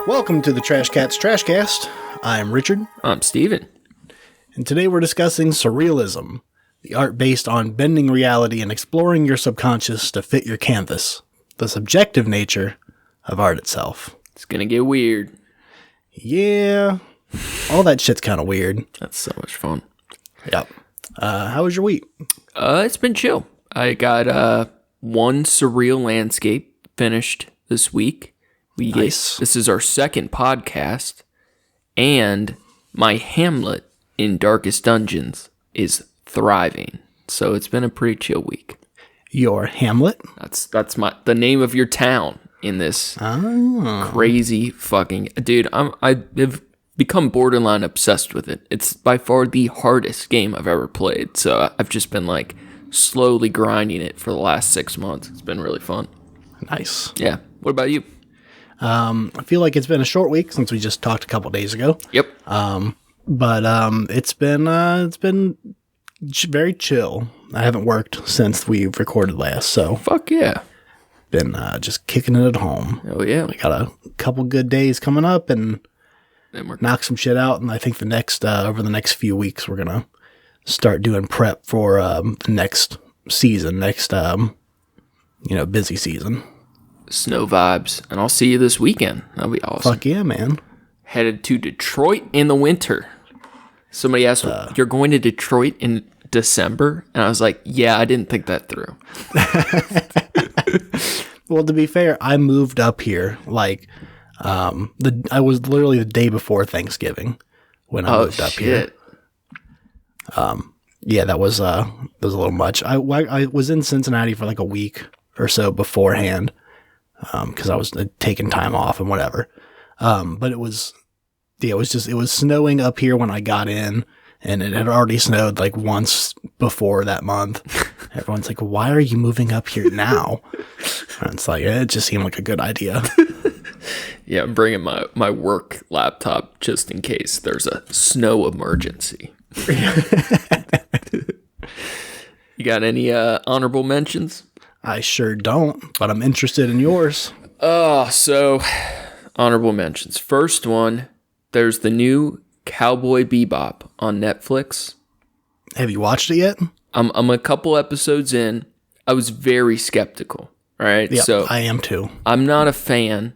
Welcome to the Trashcats Trashcast. I'm Richard. I'm Steven. And today we're discussing surrealism, the art based on bending reality and exploring your subconscious to fit your canvas, the subjective nature of art itself. It's gonna get weird. Yeah, all that shit's kind of weird. That's so much fun. Yep. How was your week? It's been chill. I got one surreal landscape finished this week. Nice. This is our second podcast, and my Hamlet in Darkest Dungeons is thriving. So it's been a pretty chill week. Your Hamlet? That's the name of your town in this crazy fucking dude. I've become borderline obsessed with it. It's by far the hardest game I've ever played. So I've just been like slowly grinding it for the last 6 months. It's been really fun. Nice. Yeah. What about you? I feel like it's been a short week since we just talked a couple days ago. Yep. But it's been very chill. I haven't worked since we recorded last, so Fuck yeah. been just kicking it at home. Oh yeah. We got a couple good days coming up and Then we're knock some shit out. And I think over the next few weeks, we're gonna start doing prep for the next season, busy season. snow vibes, and I'll see you this weekend. That'll be awesome. Fuck yeah, man. Headed to Detroit in the winter. Somebody asked, "You're going to Detroit in December?" And I was like, "Yeah, I didn't think that through." Well, to be fair, I moved up here I was literally the day before Thanksgiving when I moved up here. Yeah, that was a little much. I was in Cincinnati for like a week or so beforehand because I was taking time off and whatever. But it was snowing up here when I got in, and it had already snowed like once before that month. Everyone's like, "Why are you moving up here now?" And it's like, it just seemed like a good idea. Yeah, I'm bringing my work laptop just in case there's a snow emergency. You got any honorable mentions? I sure don't, but I'm interested in yours. So honorable mentions. First one, there's the new Cowboy Bebop on Netflix. Have you watched it yet? I'm a couple episodes in. I was very skeptical, right? Yeah, so I am too. I'm not a fan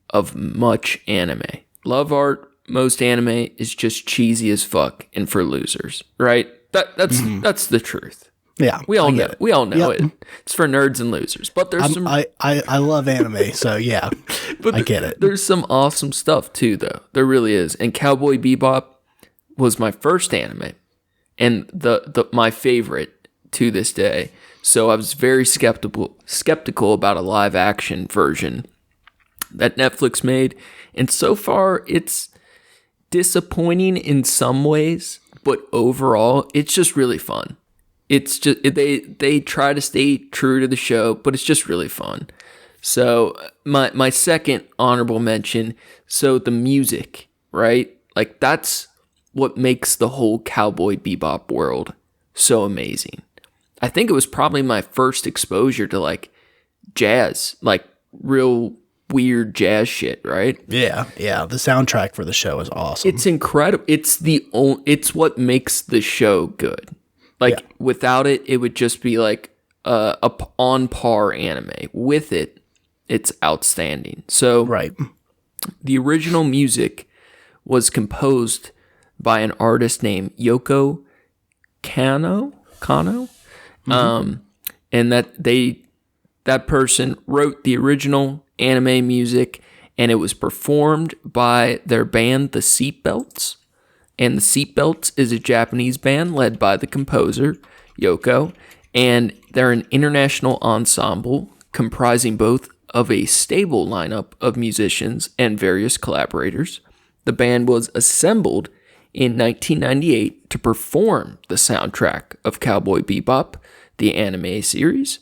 of much anime. Love art. Most anime is just cheesy as fuck and for losers, right? That's the truth. Yeah, We all know. it. We all know Yep. it. It's for nerds and losers. But there's some. I love anime, so yeah, But I get it. There's some awesome stuff too, though. There really is. And Cowboy Bebop was my first anime, and my favorite to this day. So I was very skeptical about a live action version that Netflix made, and so far it's disappointing in some ways, but overall it's just really fun. It's just they try to stay true to the show, but it's just really fun. So my second honorable mention, so the music, right? Like that's what makes the whole Cowboy Bebop world so amazing. I think it was probably my first exposure to like jazz, like real weird jazz shit, right? Yeah. The soundtrack for the show is awesome. It's incredible. It's what makes the show good. Like without it, it would just be like a on par anime. With it, it's outstanding. So right. The original music was composed by an artist named Yoko Kanno. Mm-hmm. And that person wrote the original anime music, and it was performed by their band, the Seatbelts. And the Seatbelts is a Japanese band led by the composer, Yoko, and they're an international ensemble comprising both of a stable lineup of musicians and various collaborators. The band was assembled in 1998 to perform the soundtrack of Cowboy Bebop, the anime series.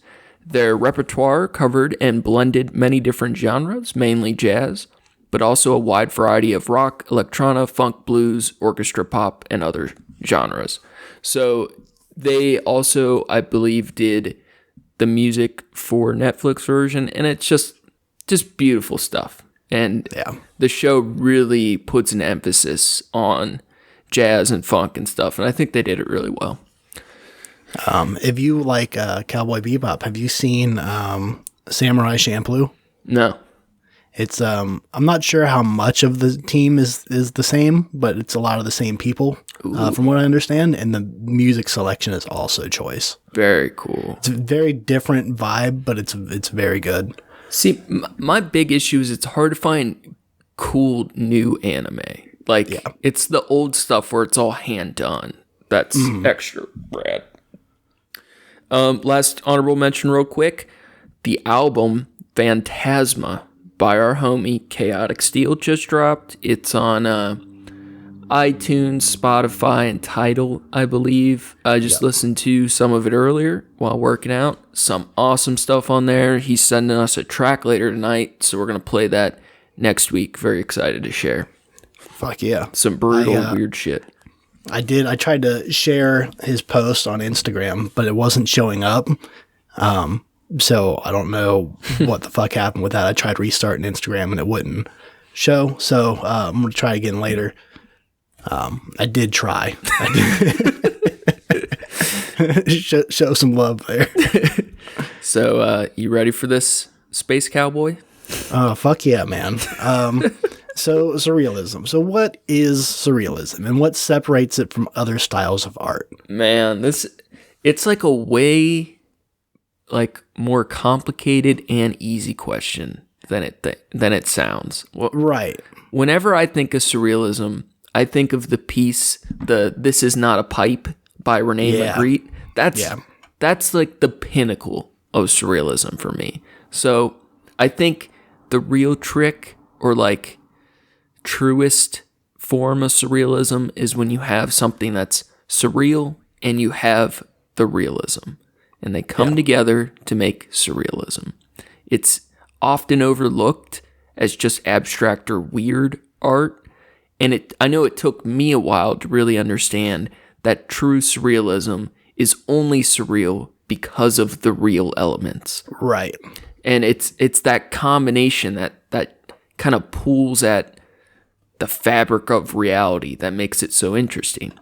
Their repertoire covered and blended many different genres, mainly jazz, but also a wide variety of rock, electrona, funk, blues, orchestra pop, and other genres. So they also, I believe, did the music for Netflix version, and it's just beautiful stuff. And Yeah. the show really puts an emphasis on jazz and funk and stuff, and I think they did it really well. If you like Cowboy Bebop, have you seen Samurai Champloo? No. It's I'm not sure how much of the team is the same, but it's a lot of the same people, from what I understand, and the music selection is also choice. Very cool. It's a very different vibe, but it's very good. See, my big issue is it's hard to find cool new anime. Like, it's the old stuff where it's all hand done. That's extra rad. Last honorable mention real quick. The album Phantasma by our homie Chaotic Steel just dropped. It's on iTunes, Spotify, and Tidal, I believe. I just listened to some of it earlier while working out. Some awesome stuff on there. He's sending us a track later tonight, so we're going to play that next week. Very excited to share. Fuck yeah. Some brutal, weird shit. I tried to share his post on Instagram, but it wasn't showing up. So I don't know what the fuck happened with that. I tried restarting Instagram and it wouldn't show. So I'm going to try again later. I did try. Show some love there. So you ready for this, Space Cowboy? Fuck yeah, man. So surrealism. So what is surrealism and what separates it from other styles of art? Man, it's like a way more complicated and easy question than it sounds. Well, right. Whenever I think of surrealism, I think of the piece, This Is Not a Pipe by Rene Magritte. That's like the pinnacle of surrealism for me. So I think the real trick or like truest form of surrealism is when you have something that's surreal and you have the realism. And they come together to make surrealism. It's often overlooked as just abstract or weird art. And I know it took me a while to really understand that true surrealism is only surreal because of the real elements. Right. And it's that combination that kind of pulls at the fabric of reality that makes it so interesting.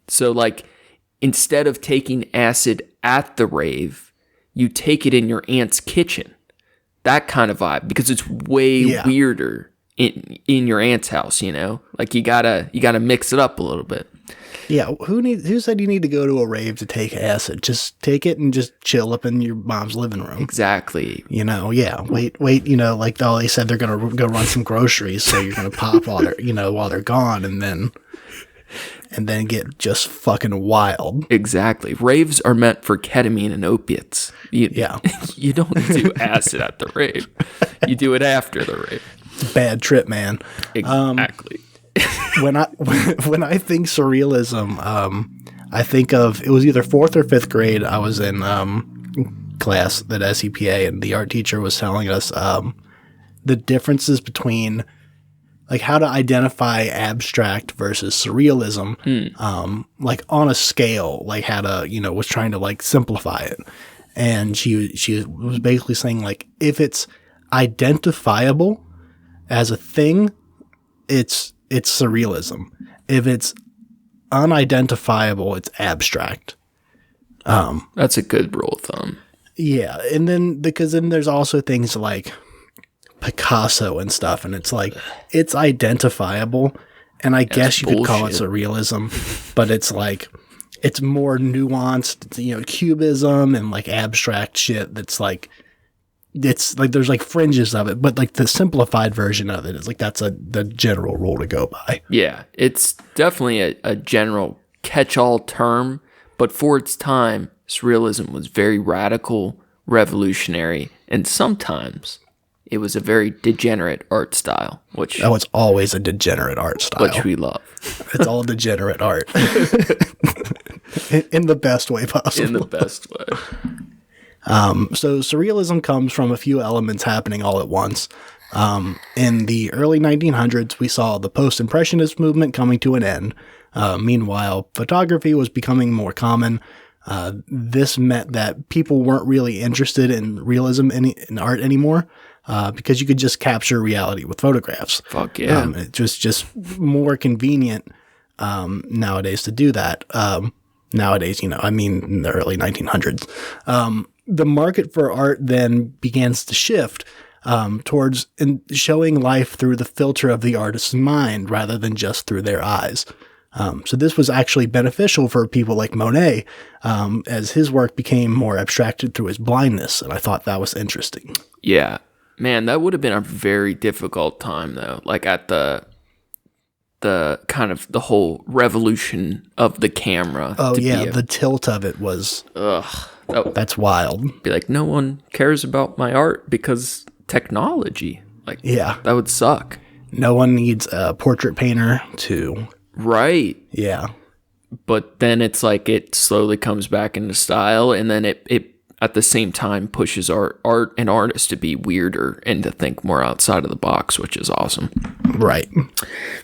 So like, instead of taking acid at the rave, you take it in your aunt's kitchen. That kind of vibe, because it's way weirder in your aunt's house, you know? Like you gotta mix it up a little bit. Yeah, who said you need to go to a rave to take acid? Just take it and just chill up in your mom's living room. Exactly. You know, wait, you know, like they said they're going to go run some groceries, so you're going to pop while they're gone and then get just fucking wild. Exactly. Raves are meant for ketamine and opiates. You don't do acid at the rave. You do it after the rave. Bad trip, man. Exactly. When I think surrealism, I think of, it was either 4th or 5th grade. I was in class at SEPA, and the art teacher was telling us the differences between like how to identify abstract versus surrealism, like on a scale, like how to, was trying to like simplify it. And she was basically saying like, if it's identifiable as a thing, it's surrealism. If it's unidentifiable, it's abstract. That's a good rule of thumb. Yeah. And then, because then there's also things like Picasso and stuff, and it's like, it's identifiable, and I guess you could call it surrealism, but it's like, it's more nuanced, cubism and like abstract shit that's like, it's like there's like fringes of it, but like the simplified version of it is like that's the general rule to go by. Yeah, it's definitely a general catch-all term, but for its time, surrealism was very radical, revolutionary, and sometimes it was a very degenerate art style, which it's always a degenerate art style, which we love. It's all degenerate art in the best way possible. In the best way. So surrealism comes from a few elements happening all at once. In the early 1900s, we saw the post-impressionist movement coming to an end. Meanwhile, photography was becoming more common. This meant that people weren't really interested in realism in art anymore. because you could just capture reality with photographs. Fuck yeah. It was just more convenient nowadays to do that. Nowadays, I mean, in the early 1900s. The market for art then begins to shift towards showing life through the filter of the artist's mind rather than just through their eyes. So this was actually beneficial for people like Monet, as his work became more abstracted through his blindness, and I thought that was interesting. Yeah. Man, that would have been a very difficult time, though. Like at the kind of the whole revolution of the camera. Oh, yeah, the tilt of it was... Ugh. That's wild. Be like, no one cares about my art because technology. Like, yeah, that would suck. No one needs a portrait painter to... Right. Yeah. But then it's like it slowly comes back into style, and then it at the same time pushes art and artists to be weirder and to think more outside of the box, which is awesome. Right.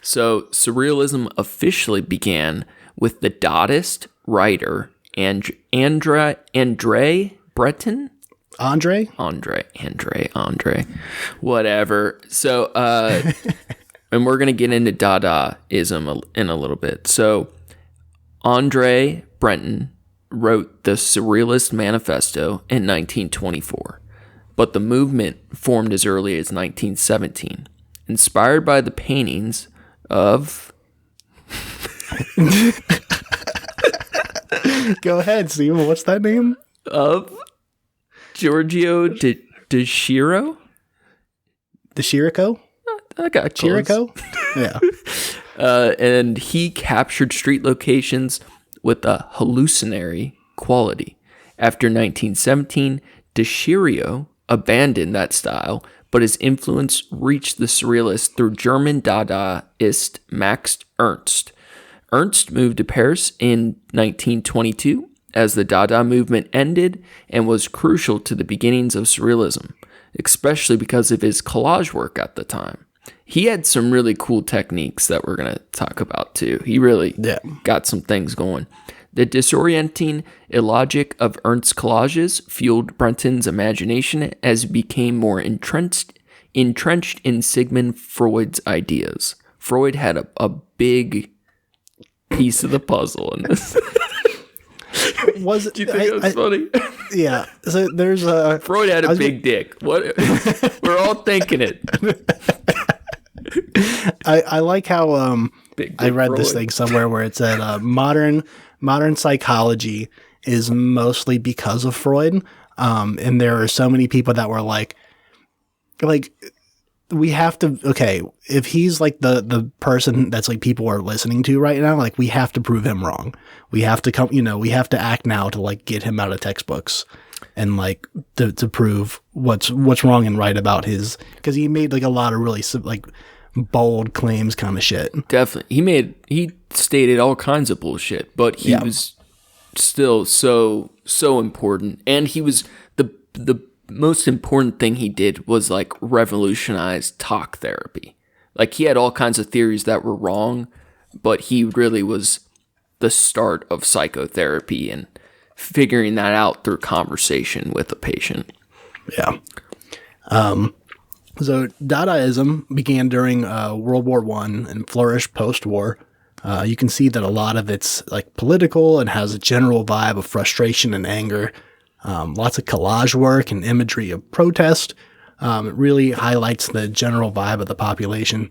So Surrealism officially began with the Dadaist writer Andre Breton? Andre, whatever. So, and we're going to get into Dadaism in a little bit. So, Andre Breton wrote the Surrealist Manifesto in 1924, but the movement formed as early as 1917, inspired by the paintings of... Go ahead, Steven. What's that name? Of Giorgio de Chirico? The Chirico? I got Chirico? Yeah. And he captured street locations with a hallucinatory quality. After 1917, de Chirico abandoned that style, but his influence reached the Surrealists through German Dadaist Max Ernst. Ernst moved to Paris in 1922 as the Dada movement ended and was crucial to the beginnings of Surrealism, especially because of his collage work at the time. He had some really cool techniques that we're going to talk about too. He really got some things going. The disorienting illogic of Ernst's collages fueled Breton's imagination as he became more entrenched in Sigmund Freud's ideas. Freud had a big piece of the puzzle in this. Was it? Do you think it was funny? Yeah. So there's a Freud had a big dick. What? We're all thinking it. I like how I read Freud. this thing somewhere where it said modern psychology is mostly because of Freud, and there are so many people that were like we have to, okay, if he's like the person that's like people are listening to right now, like we have to prove him wrong. We have to we have to act now to like get him out of textbooks and like to prove what's wrong and right about his, because he made like a lot of really like bold claims kind of shit. Definitely. He stated all kinds of bullshit, but he was still so important. And he was the most important thing he did was like revolutionize talk therapy. Like he had all kinds of theories that were wrong, but he really was the start of psychotherapy and figuring that out through conversation with a patient. Yeah. So Dadaism began during World War I and flourished post-war. You can see that a lot of it's like political and has a general vibe of frustration and anger. Lots of collage work and imagery of protest. It really highlights the general vibe of the population.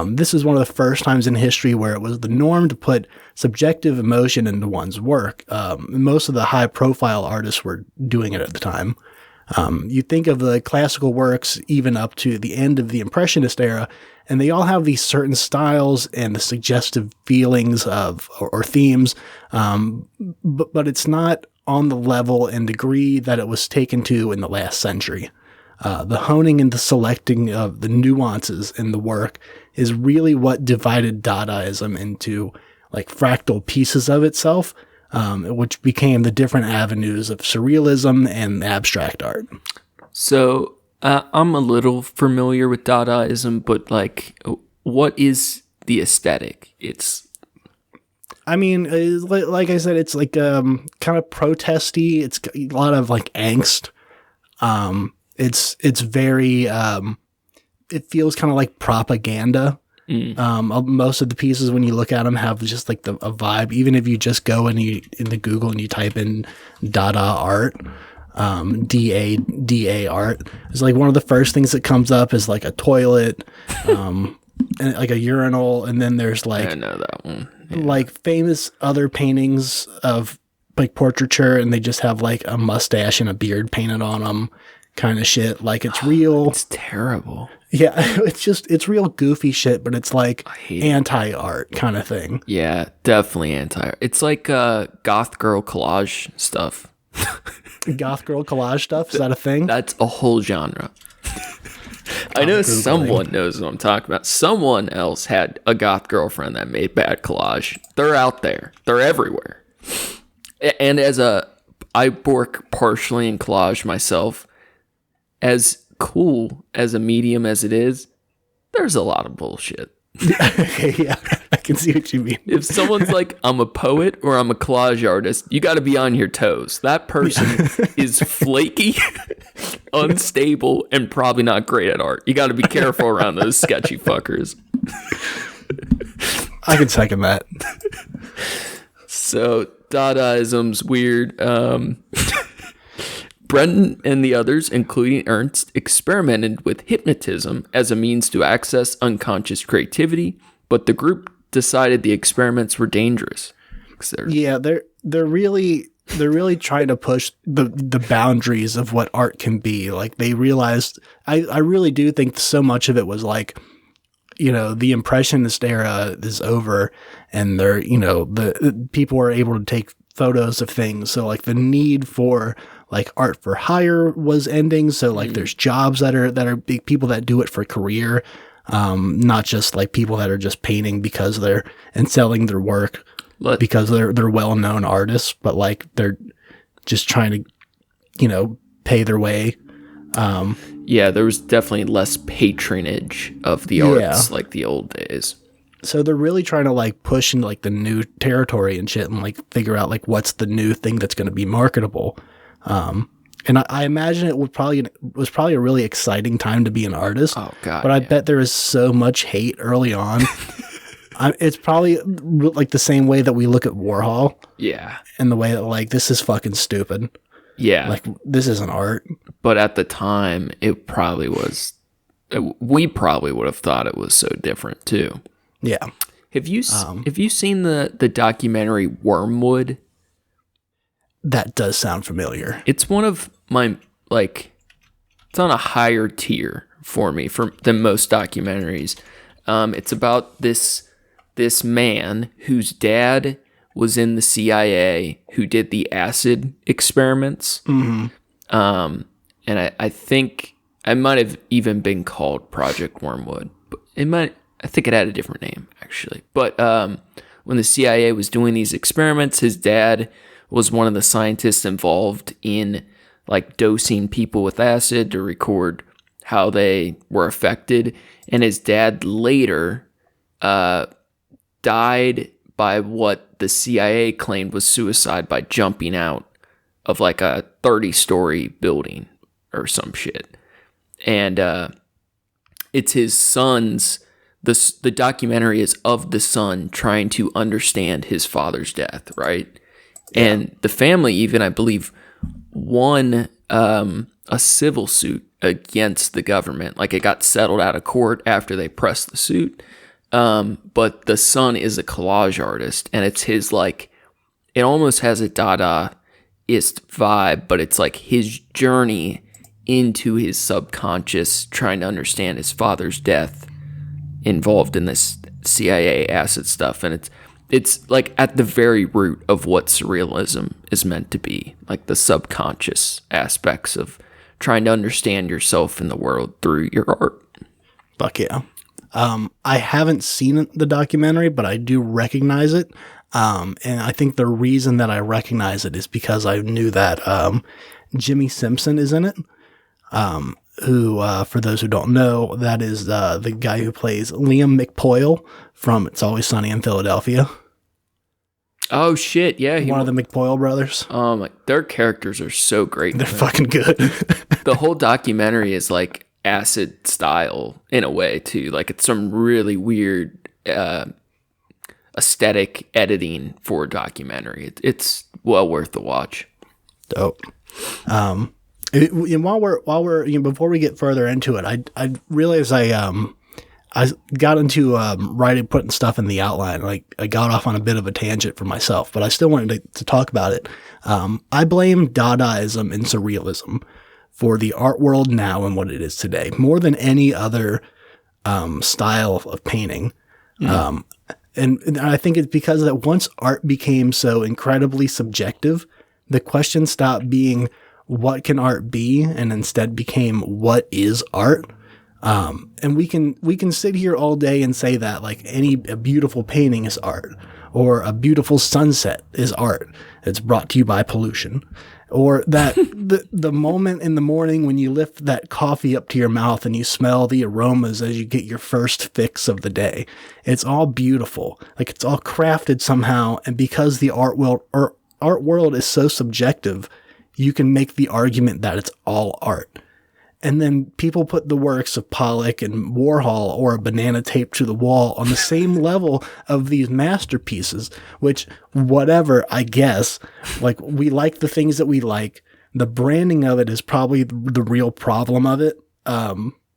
This is one of the first times in history where it was the norm to put subjective emotion into one's work. Most of the high-profile artists were doing it at the time. You think of the classical works even up to the end of the Impressionist era, and they all have these certain styles and the suggestive feelings of or themes, but it's not on the level and degree that it was taken to in the last century. The honing and the selecting of the nuances in the work is really what divided Dadaism into like fractal pieces of itself, which became the different avenues of surrealism and abstract art. So I'm a little familiar with Dadaism, but like, what is the aesthetic? Like I said, it's like kind of protesty. It's a lot of like angst. It's very it feels kind of like propaganda. Most of the pieces, when you look at them, have just like a vibe. Even if you just go into Google and you type in Dada art, DA art, it's like one of the first things that comes up is like a toilet, and like a urinal, and then there's like, I know that one. Yeah. Like famous other paintings of like portraiture, and they just have like a mustache and a beard painted on them, kind of shit. Like it's real. It's terrible. Yeah, it's real goofy shit, but it's like anti-art kind of thing. Yeah, definitely anti-art. It's like goth girl collage stuff. Goth girl collage stuff? Is that a thing? That's a whole genre. I know someone knows what I'm talking about. Someone else had a goth girlfriend that made bad collage. They're out there. They're everywhere. And I work partially in collage myself. As cool as a medium as it is, there's a lot of bullshit. Yeah, I can see what you mean. If someone's like, I'm a poet or I'm a collage artist, you got to be on your toes. That person is flaky, unstable, and probably not great at art. You got to be careful around those sketchy fuckers. I can second that. So, Dadaism's weird. Brenton and the others, including Ernst, experimented with hypnotism as a means to access unconscious creativity, but the group decided the experiments were dangerous. Yeah, they're really trying to push the boundaries of what art can be. Like they realized, I really do think so much of it was like, you know, the Impressionist era is over, and they're, you know, the people are able to take photos of things. So like the need for like art for hire was ending. So like there's jobs that are big people that do it for career. Not just like people that are just painting because and selling their work because they're well-known artists, but like they're just trying to, you know, pay their way. Yeah, there was definitely less patronage of the arts like the old days. So they're really trying to like push into like the new territory and shit, and like figure out like what's the new thing that's going to be marketable. And I imagine it was probably a really exciting time to be an artist. Oh God! But I bet there is so much hate early on. It's probably like the same way that we look at Warhol. Yeah. And the way that like, this is fucking stupid. Yeah. Like this isn't art. But at the time, it probably was. We probably would have thought it was so different too. Yeah. Have you seen the documentary Wormwood? That does sound familiar. It's one of my, like, it's on a higher tier for me than most documentaries. It's about this man whose dad was in the CIA who did the acid experiments. Mm-hmm. And I think it might have even been called Project Wormwood. But I think it had a different name, actually. But when the CIA was doing these experiments, his dad was one of the scientists involved in like dosing people with acid to record how they were affected. And his dad later died by what the CIA claimed was suicide by jumping out of like a 30-story building or some shit. And it's his son's, the documentary is of the son trying to understand his father's death, right? Yeah. And the family even, I believe, won a civil suit against the government. Like it got settled out of court after they pressed the suit. But the son is a collage artist, and it's his, like, it almost has a Dadaist vibe, but it's like his journey into his subconscious, trying to understand his father's death involved in this CIA acid stuff. And it's like at the very root of what surrealism is meant to be, like the subconscious aspects of trying to understand yourself and the world through your art. Fuck yeah. I haven't seen the documentary, but I do recognize it. And I think the reason that I recognize it is because I knew that Jimmy Simpson is in it. Who, for those who don't know, that is the guy who plays Liam McPoyle from It's Always Sunny in Philadelphia. Oh shit, yeah. One of the McPoyle brothers. Their characters are so great. They're fucking good. The whole documentary is like acid style in a way too. Like it's some really weird aesthetic editing for a documentary. It's well worth the watch. Dope. While we're before we get further into it, I realized I got into putting stuff in the outline. Like I got off on a bit of a tangent for myself, but I still wanted to talk about it. I blame Dadaism and Surrealism for the art world now and what it is today, more than any other style of painting. And I think it's because that once art became so incredibly subjective, the question stopped being what can art be, and instead became what is art. And we can sit here all day and say that like a beautiful painting is art, or a beautiful sunset is art. It's brought to you by pollution, or that the moment in the morning when you lift that coffee up to your mouth and you smell the aromas as you get your first fix of the day. It's all beautiful. Like it's all crafted somehow. And because the art world is so subjective, you can make the argument that it's all art. And then people put the works of Pollock and Warhol or a banana taped to the wall on the same level of these masterpieces, which whatever, I guess, like we like the things that we like. The branding of it is probably the real problem of it.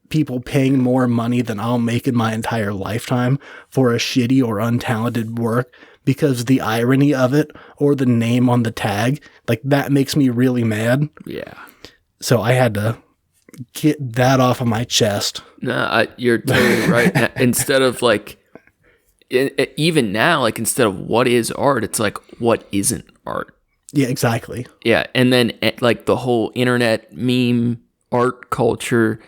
People paying more money than I'll make in my entire lifetime for a shitty or untalented work because the irony of it or the name on the tag, like that makes me really mad. Yeah. So I had to get that off of my chest. No, you're totally right. Instead of like, even now, like instead of what is art, it's like what isn't art. Yeah, exactly. Yeah, and then like the whole internet meme art culture,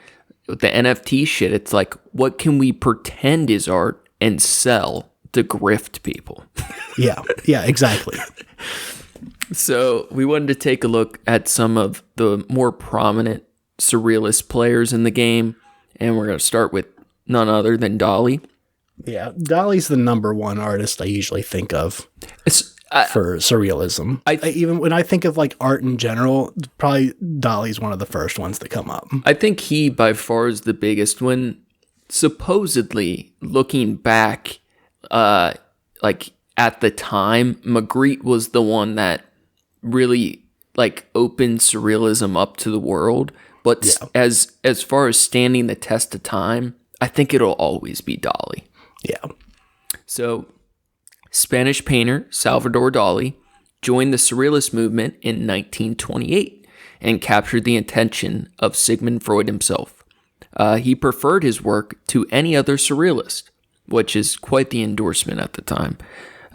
with the NFT shit, it's like what can we pretend is art and sell to grift people? Yeah, exactly. So we wanted to take a look at some of the more prominent surrealist players in the game, and we're going to start with none other than Dali. Yeah, Dali's the number one artist I usually think of for surrealism. Even when I think of like art in general, probably Dali's one of the first ones that come up. I think he by far is the biggest one. Supposedly, looking back, like at the time, Magritte was the one that really like opened surrealism up to the world. But as far as standing the test of time, I think it'll always be Dali. Yeah. So, Spanish painter Salvador Dali joined the Surrealist movement in 1928 and captured the attention of Sigmund Freud himself. He preferred his work to any other Surrealist, which is quite the endorsement at the time.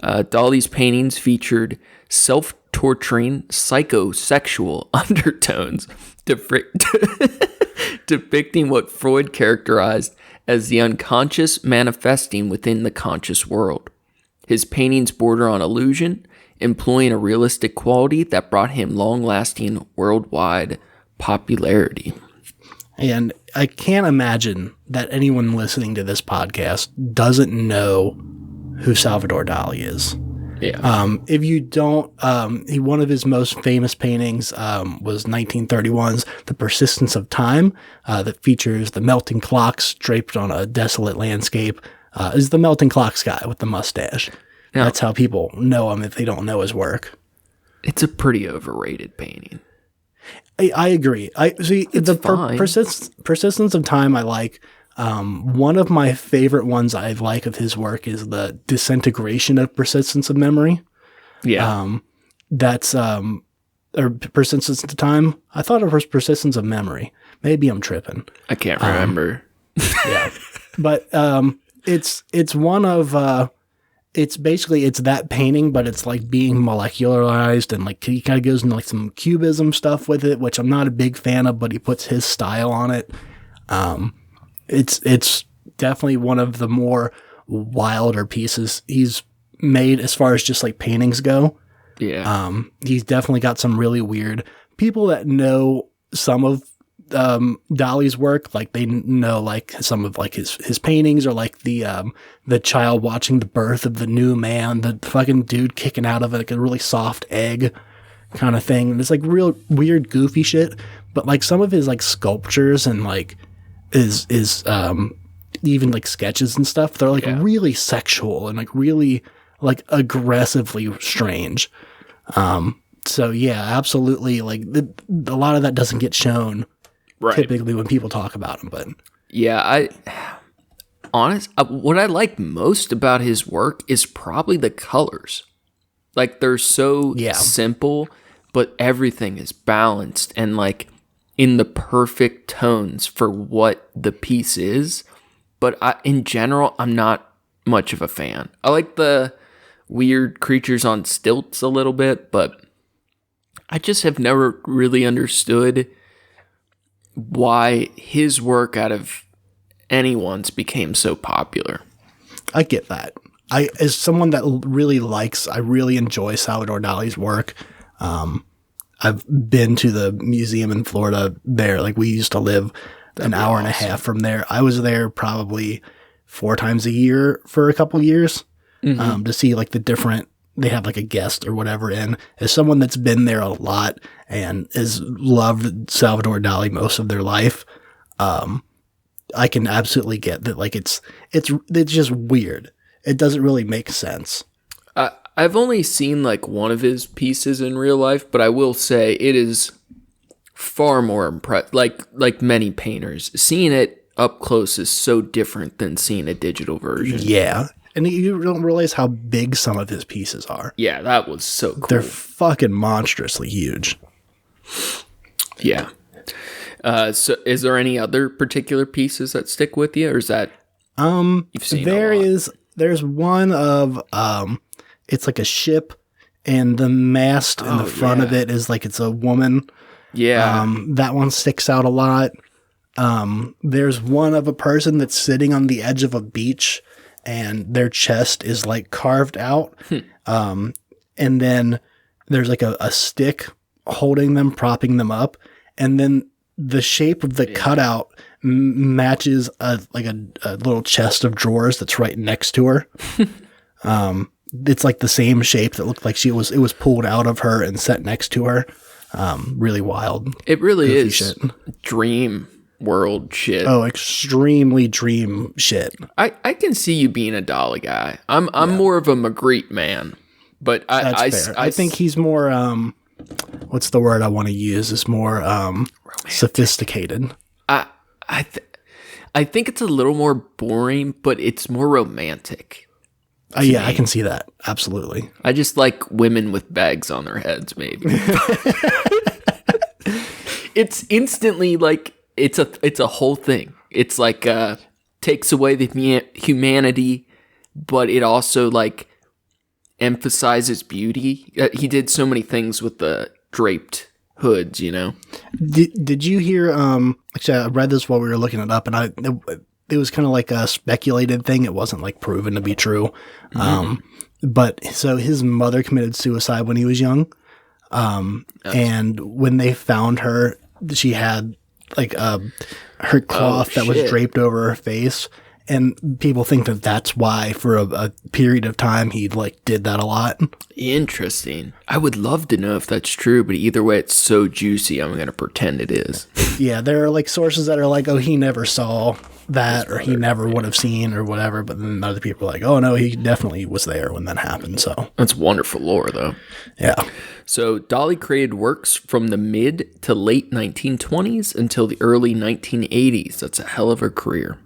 Dali's paintings featured self-torturing psychosexual undertones depicting what Freud characterized as the unconscious manifesting within the conscious world. His paintings border on illusion, employing a realistic quality that brought him long-lasting worldwide popularity. And I can't imagine that anyone listening to this podcast doesn't know who Salvador Dali is. Yeah. If you don't, one of his most famous paintings was 1931's The Persistence of Time, that features the melting clocks draped on a desolate landscape. Is the melting clocks guy with the mustache. Now, that's how people know him if they don't know his work. It's a pretty overrated painting. I agree. Persistence of Time I like. One of my favorite ones I like of his work is the Disintegration of Persistence of Memory. Yeah. That's or Persistence of Time. I thought it was Persistence of Memory. Maybe I'm tripping. I can't remember. Yeah. But it's one of it's that painting, but it's like being molecularized, and like he kind of goes into like some cubism stuff with it, which I'm not a big fan of, but he puts his style on it. It's definitely one of the more wilder pieces he's made as far as just like paintings go. Yeah. He's definitely got some really weird people that know some of Dali's work, like they know like some of like his paintings, or like the child watching the birth of the new man, the fucking dude kicking out of like a really soft egg. kind of thing. And it's like real weird, goofy shit. But like some of his like sculptures and like is even like sketches and stuff, they're like really sexual and like really like aggressively strange. So yeah, absolutely. Like a lot of that doesn't get shown typically when people talk about him, but yeah, what I like most about his work is probably the colors. Like they're so simple, but everything is balanced and like in the perfect tones for what the piece is. But in general, I'm not much of a fan. I like the weird creatures on stilts a little bit, but I just have never really understood why his work out of anyone's became so popular. I get that. As someone that I really enjoy Salvador Dali's work. I've been to the museum in Florida there. Like we used to live an hour and a half from there. I was there probably 4 times a year for a couple years to see like the different, they have like a guest or whatever in. As someone that's been there a lot and has loved Salvador Dali most of their life, I can absolutely get that. Like it's just weird. It doesn't really make sense. I've only seen like one of his pieces in real life, but I will say it is far more impressive. Like many painters, seeing it up close is so different than seeing a digital version. Yeah. And you don't realize how big some of his pieces are. Yeah, that was so cool. They're fucking monstrously huge. Yeah. So is there any other particular pieces that stick with you, or is that you've seen there's one of it's like a ship and the mast in the front of it is like it's a woman. Yeah. That one sticks out a lot. There's one of a person that's sitting on the edge of a beach and their chest is like carved out. And then there's like a stick holding them, propping them up. And then the shape of the cutout matches a little chest of drawers that's right next to her. It's like the same shape that looked like it was pulled out of her and set next to her. Really wild. It really is shit. Dream world shit. Oh, extremely dream shit. I can see you being a Dali guy. I'm more of a Magritte man, but That's fair. I think he's more what's the word I want to use? Is more sophisticated. I think it's a little more boring, but it's more romantic. Yeah, I can see that. Absolutely. I just like women with bags on their heads, maybe. It's instantly like it's a whole thing. It's like takes away the humanity, but it also like emphasizes beauty. He did so many things with the draped hoods, you know. Did you hear? Actually, I read this while we were looking it up, and it was kind of like a speculated thing. It wasn't like proven to be true. But so his mother committed suicide when he was young. And when they found her, she had like her cloth that was draped over her face. And people think that that's why for a period of time he like did that a lot. Interesting. I would love to know if that's true, but either way, it's so juicy. I'm going to pretend it is. Yeah, there are like sources that are like, oh, he never saw that or he never would have seen or whatever. But then other people are like, oh, no, he definitely was there when that happened. So that's wonderful lore, though. Yeah. So Dali created works from the mid to late 1920s until the early 1980s. That's a hell of a career.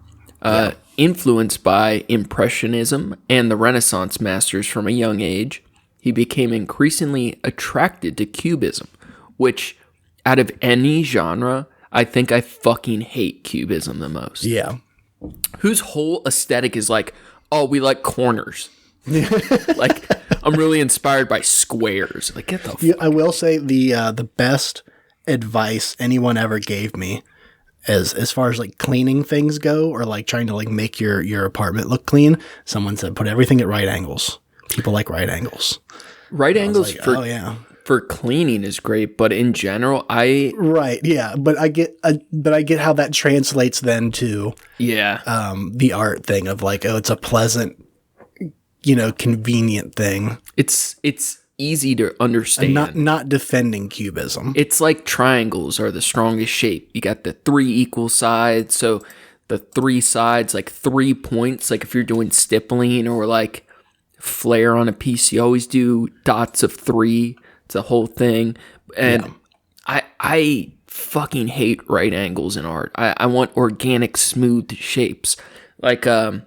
Influenced by Impressionism and the Renaissance masters from a young age, he became increasingly attracted to Cubism, which, out of any genre, I think I fucking hate Cubism the most. Yeah. Whose whole aesthetic is like, oh, we like corners. Like, I'm really inspired by squares. Like, get the fuck. I will say the best advice anyone ever gave me as far as like cleaning things go or like trying to like make your apartment look clean, someone said put everything at right angles. People like right angles. Right angles like, for cleaning is great, but in general, but I get how that translates then to the art thing of like, oh, it's a pleasant, convenient thing. It's easy to understand. Not defending cubism. It's like triangles are the strongest shape. You got the 3 equal sides, so the 3 sides, like 3 points, like if you're doing stippling or like flare on a piece, you always do dots of 3. It's a whole thing. And I fucking hate right angles in art. I want organic, smooth shapes. Like, but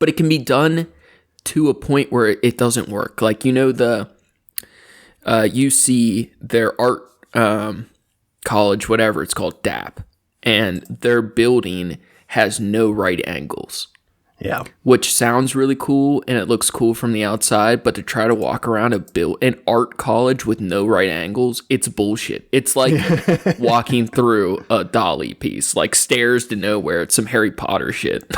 it can be done to a point where it doesn't work. Like, you see their art college, whatever it's called, DAP, and their building has no right angles. Yeah. Which sounds really cool and it looks cool from the outside, but to try to walk around an art college with no right angles, it's bullshit. It's like walking through a Dali piece, like stairs to nowhere. It's some Harry Potter shit.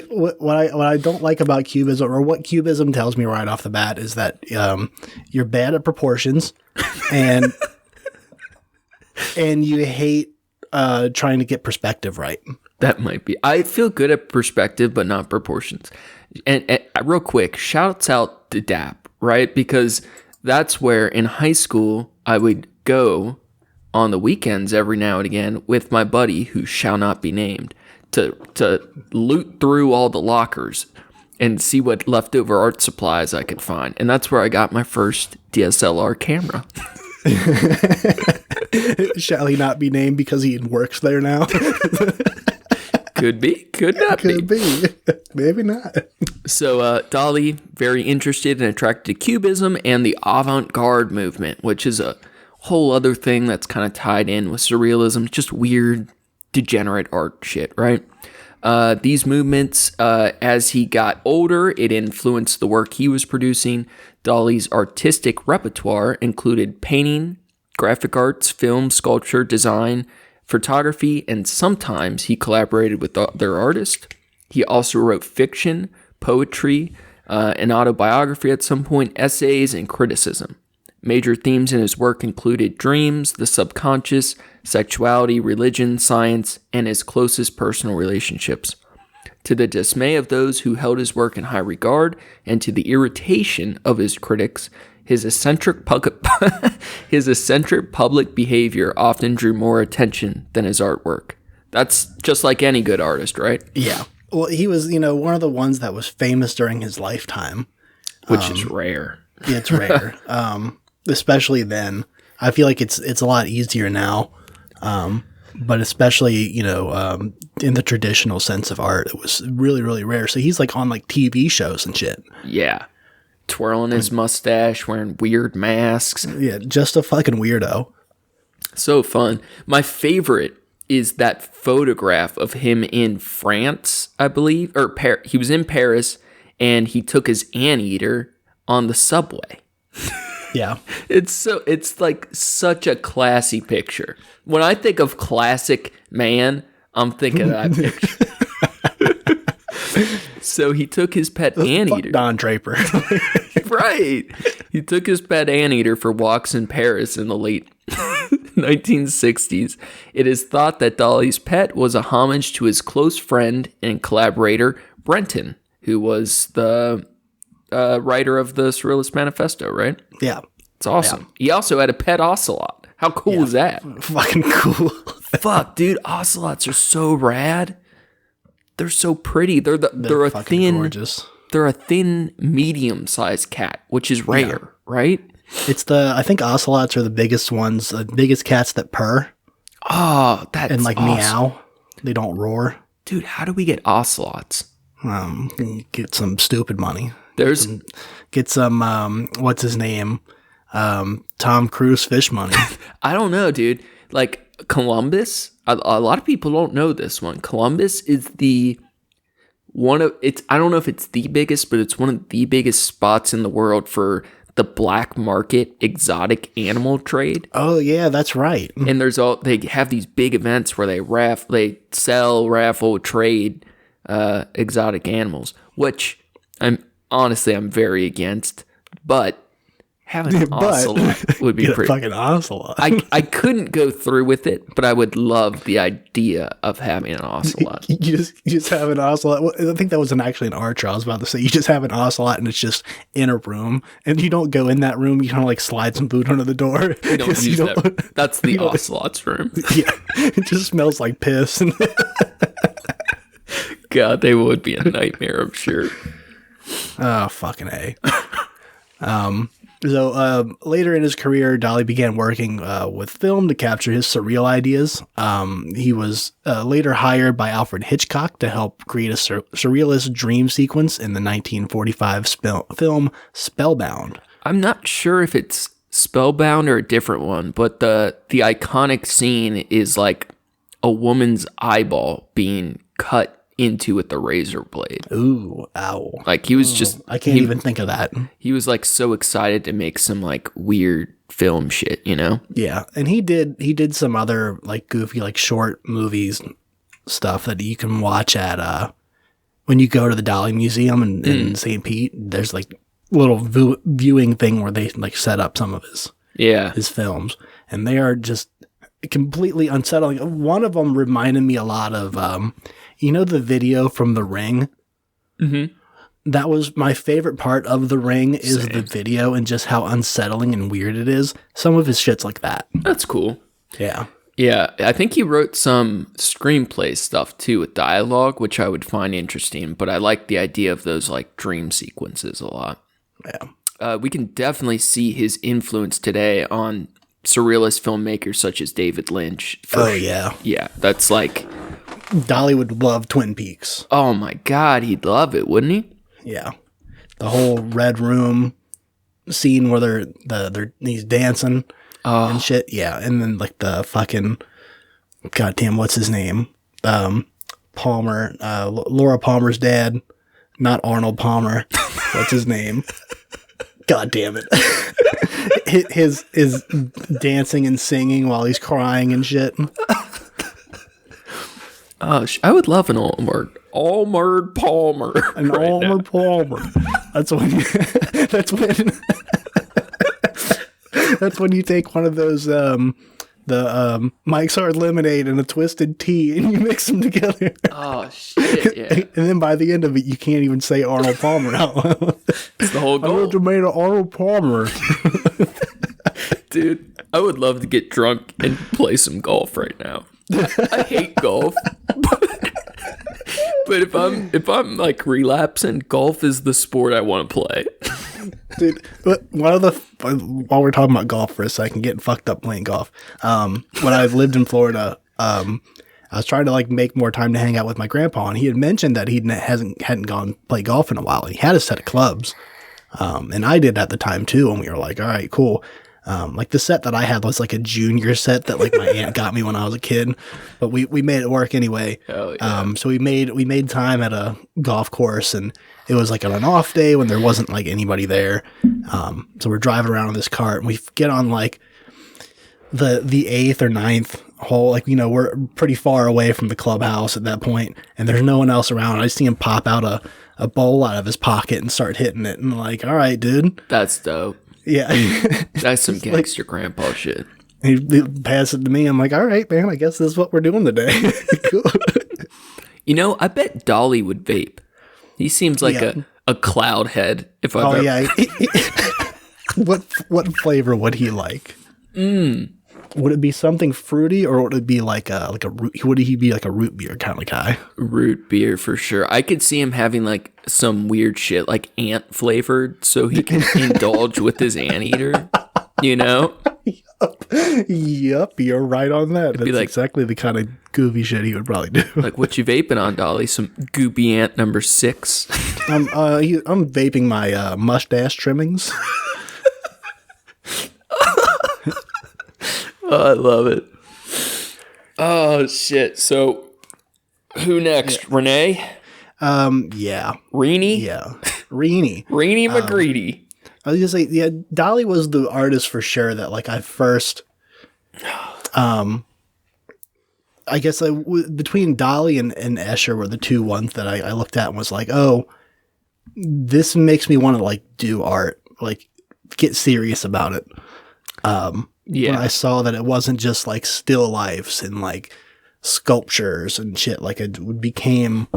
What I don't like about cubism, or what cubism tells me right off the bat, is that you're bad at proportions, and you hate trying to get perspective right. That might be. I feel good at perspective, but not proportions. And real quick, shouts out to DAP, right? Because that's where in high school I would go on the weekends every now and again with my buddy, who shall not be named, to loot through all the lockers and see what leftover art supplies I could find. And that's where I got my first DSLR camera. Shall he not be named because he works there now? Could be, could not be. Could be. Maybe not. So Dali, very interested and attracted to Cubism and the avant-garde movement, which is a whole other thing that's kind of tied in with Surrealism. Just weird, degenerate art shit, right? These movements, as he got older, it influenced the work he was producing. Dali's artistic repertoire included painting, graphic arts, film, sculpture, design, photography, and sometimes he collaborated with other artists. He also wrote fiction, poetry, an autobiography at some point, essays, and criticism. Major themes in his work included dreams, the subconscious, sexuality, religion, science, and his closest personal relationships. To the dismay of those who held his work in high regard, and to the irritation of his critics, his eccentric public behavior often drew more attention than his artwork. That's just like any good artist, right? Yeah. Well, he was, one of the ones that was famous during his lifetime. Which is rare. Yeah, it's rare. Especially then. I feel like it's a lot easier now. But especially, in the traditional sense of art, it was really, really rare. So he's like on like TV shows and shit. Yeah. Twirling his mustache, wearing weird masks. Yeah, just a fucking weirdo. So fun. My favorite is that photograph of him in France, I believe, or he was in Paris, and he took his anteater on the subway. Yeah. It's like such a classy picture. When I think of classic man, I'm thinking of that picture. So he took his pet anteater. Fuck Don Draper. Right. He took his pet anteater for walks in Paris in the late 1960s. It is thought that Dali's pet was a homage to his close friend and collaborator, Brenton, who was the writer of the Surrealist Manifesto, right? Yeah. It's awesome. Yeah. He also had a pet ocelot. How cool is that? Fucking cool. Fuck, dude. Ocelots are so rad. They're so pretty. They're a thin, gorgeous. They're a thin, medium-sized cat, which is rare, right? I think ocelots are the biggest ones, the biggest cats that purr. Oh, that's and like awesome. Meow. They don't roar. Dude, how do we get ocelots? Get some stupid money. Get some what's his name? Tom Cruise fish money. I don't know, dude. Like Columbus, a lot of people don't know this one. Columbus is I don't know if it's the biggest, but it's one of the biggest spots in the world for the black market exotic animal trade. Oh yeah, that's right. And they have these big events where they sell, raffle, trade exotic animals, which I'm very against, but Having an ocelot would be Get a pretty. fucking ocelot. I couldn't go through with it, but I would love the idea of having an ocelot. You just have an ocelot. Well, I think that was actually an archer. I was about to say you just have an ocelot and it's just in a room, and you don't go in that room. You kind of like slide some food under the door. We don't use that. That's the ocelot's room. Yeah, it just smells like piss. God, they would be a nightmare, I'm sure. Oh, fucking A. So later in his career, Dali began working with film to capture his surreal ideas. He was later hired by Alfred Hitchcock to help create a surrealist dream sequence in the 1945 film Spellbound. I'm not sure if it's Spellbound or a different one, but the iconic scene is like a woman's eyeball being cut into with the razor blade. Ooh, ow. Like he was just... I can't even think of that. He was like so excited to make some like weird film shit, you know? Yeah, and he did some other like goofy like short movies stuff that you can watch at when you go to the Dali Museum in St. Pete. There's like little viewing thing where they like set up some of his films, and they are just completely unsettling. One of them reminded me a lot of the video from The Ring. Mm-hmm. That was my favorite part of The Ring is the video and just how unsettling and weird it is. Some of his shit's like that. That's cool. Yeah. Yeah, I think he wrote some screenplay stuff too with dialogue, which I would find interesting, but I like the idea of those like dream sequences a lot. Yeah. We can definitely see his influence today on surrealist filmmakers such as David Lynch. Yeah. Yeah, that's like... Dali would love Twin Peaks. Oh my God, he'd love it, wouldn't he? Yeah. The whole red room scene where he's dancing and shit. Yeah. And then like the fucking, goddamn, what's his name? Palmer, Laura Palmer's dad, not Arnold Palmer. What's his name? God damn it. his dancing and singing while he's crying and shit. I would love an Arnold Palmer. An right Arnold Palmer. That's when you take one of those Mike's Hard Lemonade and a Twisted Tea and you mix them together. Oh shit! Yeah. And then by the end of it, you can't even say Arnold Palmer out loud. It's the whole goal. I want to make an Arnold Palmer. Dude, I would love to get drunk and play some golf right now. I hate golf. But if I'm like relapsing, golf is the sport I want to play. Dude, while we're talking about golf for a second, getting fucked up playing golf. When I lived in Florida, I was trying to like make more time to hang out with my grandpa, and he had mentioned that he hadn't gone play golf in a while. He had a set of clubs, and I did at the time too. And we were like, all right, cool. Like the set that I had was like a junior set that like my aunt got me when I was a kid, but we made it work anyway. Hell yeah. So we made time at a golf course, and it was like on an off day when there wasn't like anybody there. So we're driving around in this cart, and we get on like the eighth or ninth hole. Like, we're pretty far away from the clubhouse at that point, and there's no one else around. I see him pop out a bowl out of his pocket and start hitting it, and I'm like, all right, dude. That's dope. Yeah. That's some gangster grandpa shit. He passed it to me. I'm like, all right, man, I guess this is what we're doing today. Cool. I bet Dali would vape. He seems like a cloud head. If I've ever... yeah. What flavor would he like? Would it be something fruity, or would it be like a root? Would he be like a root beer kind of guy? Root beer for sure. I could see him having like some weird shit, like ant flavored, so he can indulge with his anteater. Yep, you're right on that. That's like, exactly the kind of goofy shit he would probably do. Like, what you vaping on, Dali? Some goopy ant number 6. I'm vaping my mustache trimmings. Oh, I love it. Oh, shit. So, who next? Yeah. Renee? Yeah. Reenie? Yeah. Reenie. Reenie McGreedy. I was going to say, yeah, Dali was the artist for sure that, like, I first, I guess between Dali and Escher were the two ones that I looked at and was like, oh, this makes me want to, like, do art. Like, get serious about it. When I saw that it wasn't just like still lifes and like sculptures and shit, like it became,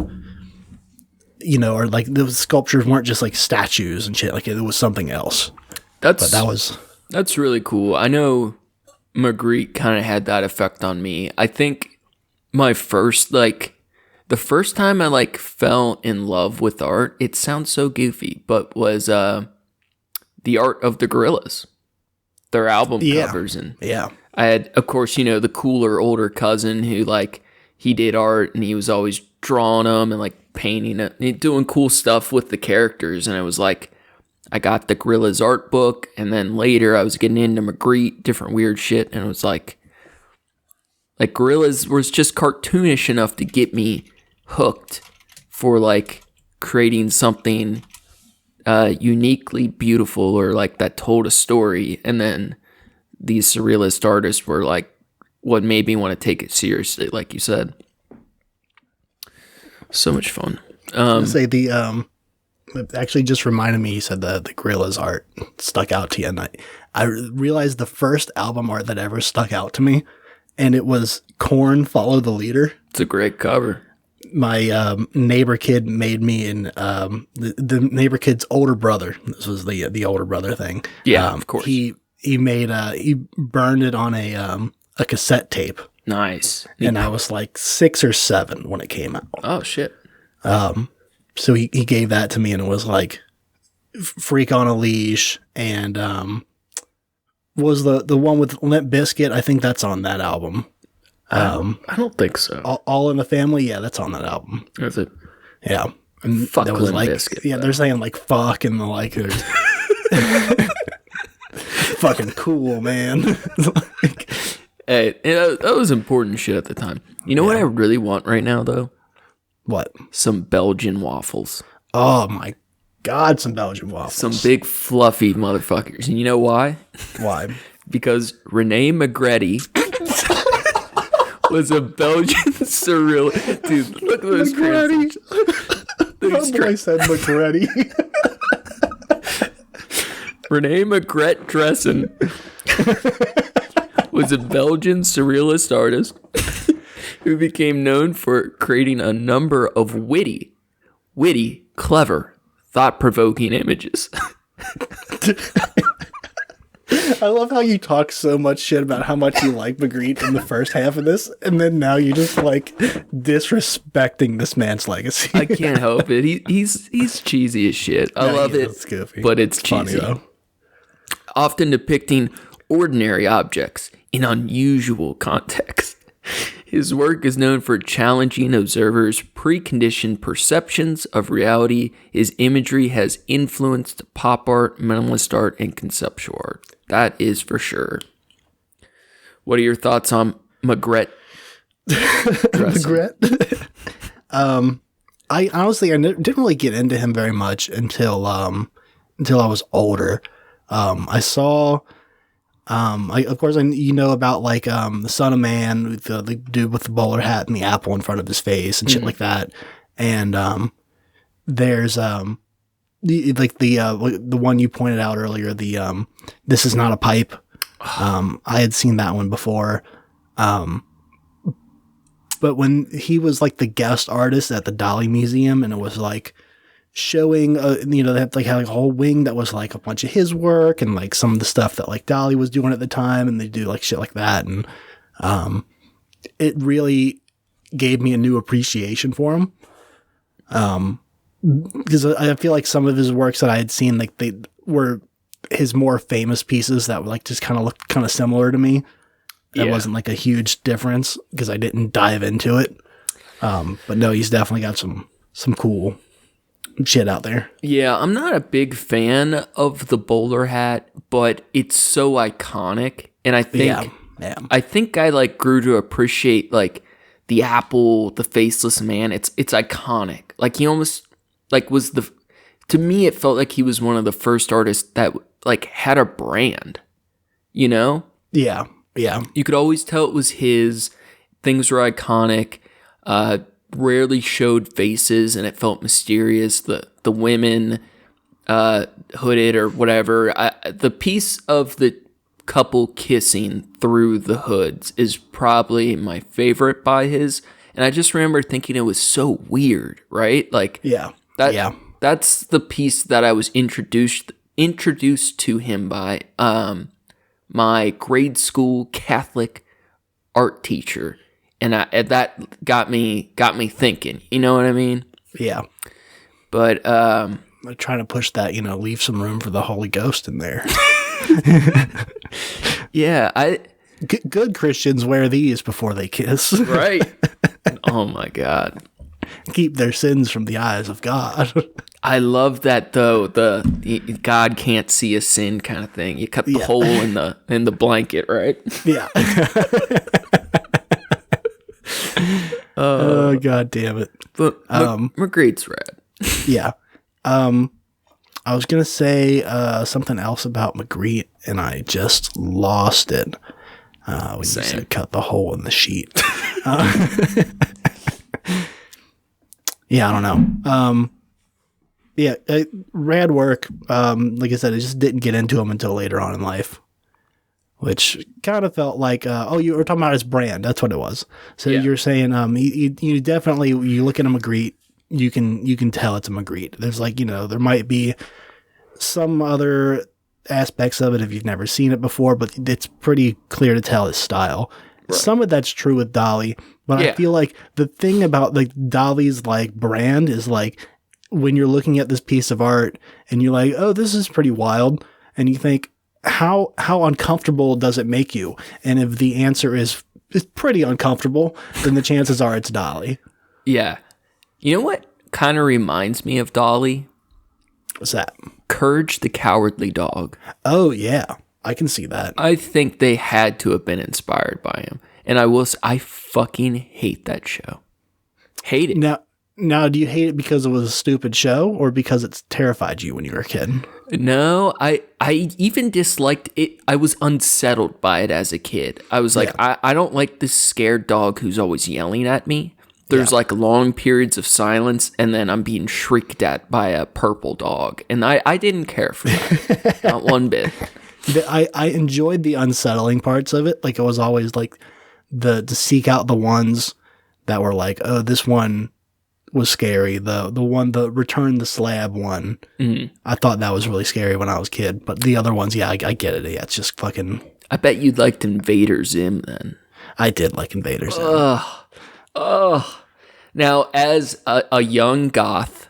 or like the sculptures weren't just like statues and shit, like it was something else. That's really cool. I know Magritte kind of had that effect on me. I think my first, the first time I like fell in love with art, it sounds so goofy, but was the art of the Gorillaz, their album covers. And I had, of course, the cooler older cousin who like he did art and he was always drawing them and like painting it, doing cool stuff with the characters. And I was like, I got the Gorillaz art book, and then later I was getting into Magritte, different weird shit, and it was like Gorillaz was just cartoonish enough to get me hooked for like creating something uniquely beautiful or like that told a story. And then these surrealist artists were like what made me want to take it seriously, like you said. So much fun. It actually just reminded me, you said the Gorillaz art stuck out to you, and I realized the first album art that ever stuck out to me, and it was Korn, Follow the Leader. It's a great cover. My neighbor kid made me, and the neighbor kid's older brother, this was the older brother thing. Yeah, of course. He burned it on a cassette tape. Nice. And I was like 6 or 7 when it came out. Oh, shit. So he gave that to me, and it was like Freak on a Leash, and was the one with Limp Bizkit. I think that's on that album. I don't think so. All in the Family, yeah, that's on that album. Is it? Yeah. And fuck that was Limp like, Bizkit. Yeah, they're saying like fuck and the like. Fucking cool, man. Hey, that was important shit at the time. You know what I really want right now, though? What? Some Belgian waffles. Oh my God, some Belgian waffles. Some big fluffy motherfuckers. And you know why? Why? Because Rene Magritte was a Belgian surreal. Dude, look at those Magritte. I said Magritte. Rene Magritte Dressen was a Belgian surrealist artist who became known for creating a number of witty, clever, thought-provoking images. I love how you talk so much shit about how much you like Magritte in the first half of this, and then now you're just like disrespecting this man's legacy. I can't help it. He's cheesy as shit. I love it, it's goofy. But it's cheesy. Funny, though. Often depicting ordinary objects in unusual context. His work is known for challenging observers' preconditioned perceptions of reality. His imagery has influenced pop art, minimalist art, and conceptual art. That is for sure. What are your thoughts on Magritte? Magritte? I honestly, didn't really get into him very much until I was older. I saw... of course, about like the Son of Man, with the dude with the bowler hat and the apple in front of his face and shit like that. And there's the one you pointed out earlier, the This Is Not a Pipe. I had seen that one before. But when he was like the guest artist at the Dali Museum, and it was like showing, they had like a whole wing that was like a bunch of his work and like some of the stuff that like Dali was doing at the time, and they do like shit like that. And it really gave me a new appreciation for him. Because I feel like some of his works that I had seen, like they were his more famous pieces that were like just kind of looked kind of similar to me. It wasn't like a huge difference because I didn't dive into it. But no, he's definitely got some cool shit out there. Yeah, I'm not a big fan of the bowler hat, but it's so iconic, and I think I like grew to appreciate like the apple, the faceless man. It's iconic. Like he almost like was to me it felt like he was one of the first artists that like had a brand. You know? Yeah. Yeah. You could always tell it was his. Things were iconic. Rarely showed faces, and it felt mysterious. The women hooded or whatever. the piece of the couple kissing through the hoods is probably my favorite by his. And I just remember thinking it was so weird, right? Like, that's the piece that I was introduced to him by my grade school Catholic art teacher, and that got me thinking. You know what I mean? Yeah. But I'm trying to push that, leave some room for the Holy Ghost in there. Yeah, good Christians wear these before they kiss. Right. Oh my God. Keep their sins from the eyes of God. I love that though, the God can't see a sin kind of thing. You cut the hole in the blanket, right? Yeah. Oh God damn it. But Magritte's rad. Yeah. I was gonna say something else about Magritte, and I just lost it. When you said cut the hole in the sheet. Yeah, I don't know. Rad work. Like I said, I just didn't get into him until later on in life, which kind of felt like, you were talking about his brand. That's what it was. So you're saying, you definitely, you look at a Magritte, you can tell it's a Magritte. There's like, there might be some other aspects of it if you've never seen it before, but it's pretty clear to tell his style. Right. Some of that's true with Dali, but I feel like the thing about like Dali's like brand is like when you're looking at this piece of art and you're like, oh, this is pretty wild, and you think, how uncomfortable does it make you? And if the answer is pretty uncomfortable, then the chances are it's Dali. Yeah. You know what kind of reminds me of Dali? What's that? Courage the Cowardly Dog. Oh, yeah. I can see that. I think they had to have been inspired by him. And I fucking hate that show. Hate it. Now, do you hate it because it was a stupid show or because it's terrified you when you were a kid? No, I even disliked it. I was unsettled by it as a kid. I was like, I don't like this scared dog who's always yelling at me. There's like long periods of silence, and then I'm being shrieked at by a purple dog. And I didn't care for that. Not one bit. I enjoyed the unsettling parts of it. Like, it was always like to seek out the ones that were like, oh, this one was scary. The Return the Slab one. Mm-hmm. I thought that was really scary when I was a kid. But the other ones, I get it. Yeah, it's just fucking... I bet you liked Invader Zim then. I did like Invader Zim. Now, as a young goth,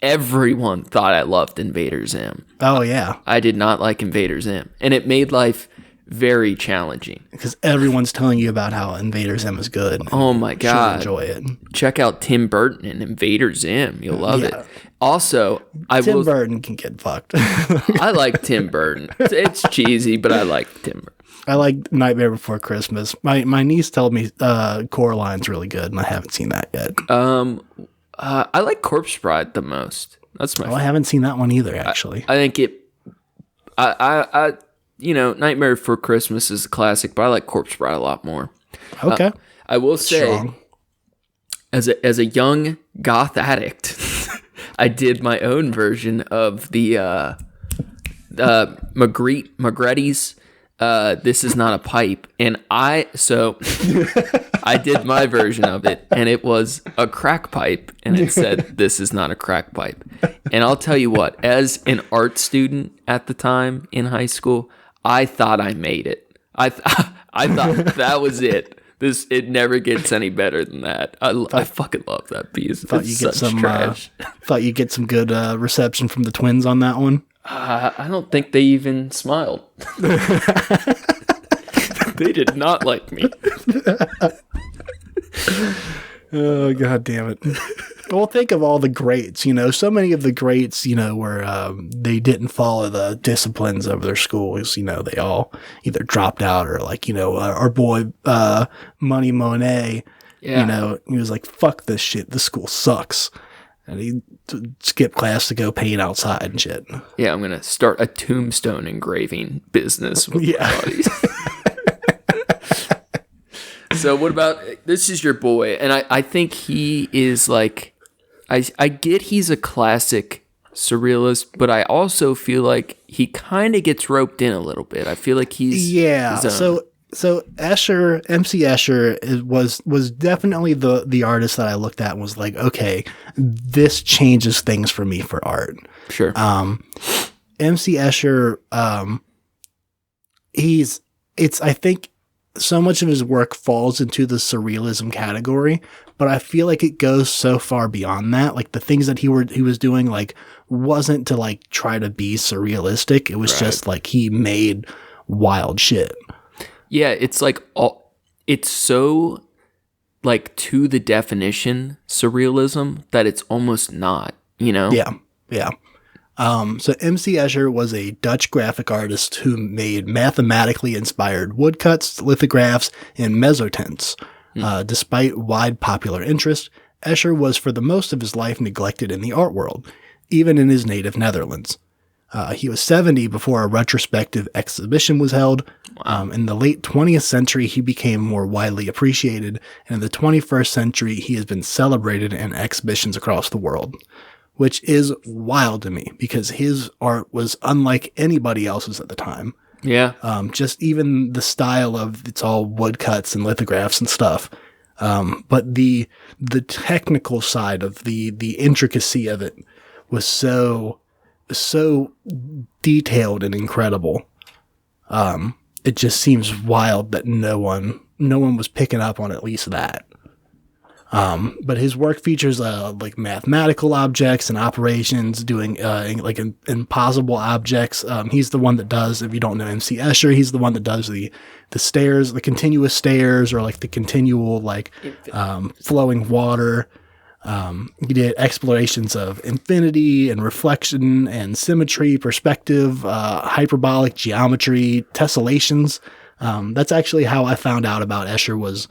everyone thought I loved Invader Zim. Oh, yeah. I did not like Invader Zim. And it made life very challenging. Because everyone's telling you about how Invader Zim is good. Oh, my God. Enjoy it. Check out Tim Burton and Invader Zim. You'll love it. Also, Tim Burton can get fucked. I like Tim Burton. It's cheesy, but I like Tim Burton. I like Nightmare Before Christmas. My niece told me Coraline's really good, and I haven't seen that yet. I like Corpse Bride the most. That's my. I haven't seen that one either. Actually, I think it. Nightmare Before Christmas is a classic, but I like Corpse Bride a lot more. Okay, I will say, as a young goth addict, I did my own version of the Magretti's. This is not a pipe, and I did my version of it, and it was a crack pipe, and it said, "This is not a crack pipe." And I'll tell you what, as an art student at the time in high school, I thought I made it. I thought that was it. It never gets any better than that. I fucking love that piece. Thought you get some good reception from the twins on that one. I don't think they even smiled. They did not like me. Oh, God damn it. Well, think of all the greats, so many of the greats, were, they didn't follow the disciplines of their schools, they all either dropped out or like, our boy, Money Monet, he was like, fuck this shit. This school sucks. And he skipped class to go paint outside and shit. Yeah, I'm going to start a tombstone engraving business with my buddies. So what about, this is your boy, and I think he is like, I get he's a classic surrealist, but I also feel like he kind of gets roped in a little bit. I feel like he's his own. So Escher, MC Escher was definitely the artist that I looked at and was like, okay, this changes things for me for art. Sure. MC Escher, I think so much of his work falls into the surrealism category, but I feel like it goes so far beyond that. Like the things that he was doing, like wasn't to like try to be surrealistic. It was just like he made wild shit. Yeah, it's like it's so like to the definition surrealism that it's almost not, you know? Yeah. So MC Escher was a Dutch graphic artist who made mathematically inspired woodcuts, lithographs, and mezzotints. Despite wide popular interest, Escher was for the most of his life neglected in the art world, even in his native Netherlands. He was 70 before a retrospective exhibition was held. In the late 20th century, he became more widely appreciated, and in the 21st century, he has been celebrated in exhibitions across the world, which is wild to me because his art was unlike anybody else's at the time. Yeah. Just even the style of it's all woodcuts and lithographs and stuff. But the technical side of the intricacy of it was so detailed and incredible. It just seems wild that no one was picking up on at least that. But his work features like mathematical objects and operations, doing like impossible objects. He's the one that does, if you don't know MC Escher, he's the one that does the stairs, the continuous stairs, or like the continual like flowing water. He did explorations of infinity and reflection and symmetry, perspective, hyperbolic geometry, tessellations. That's actually how I found out about Escher was.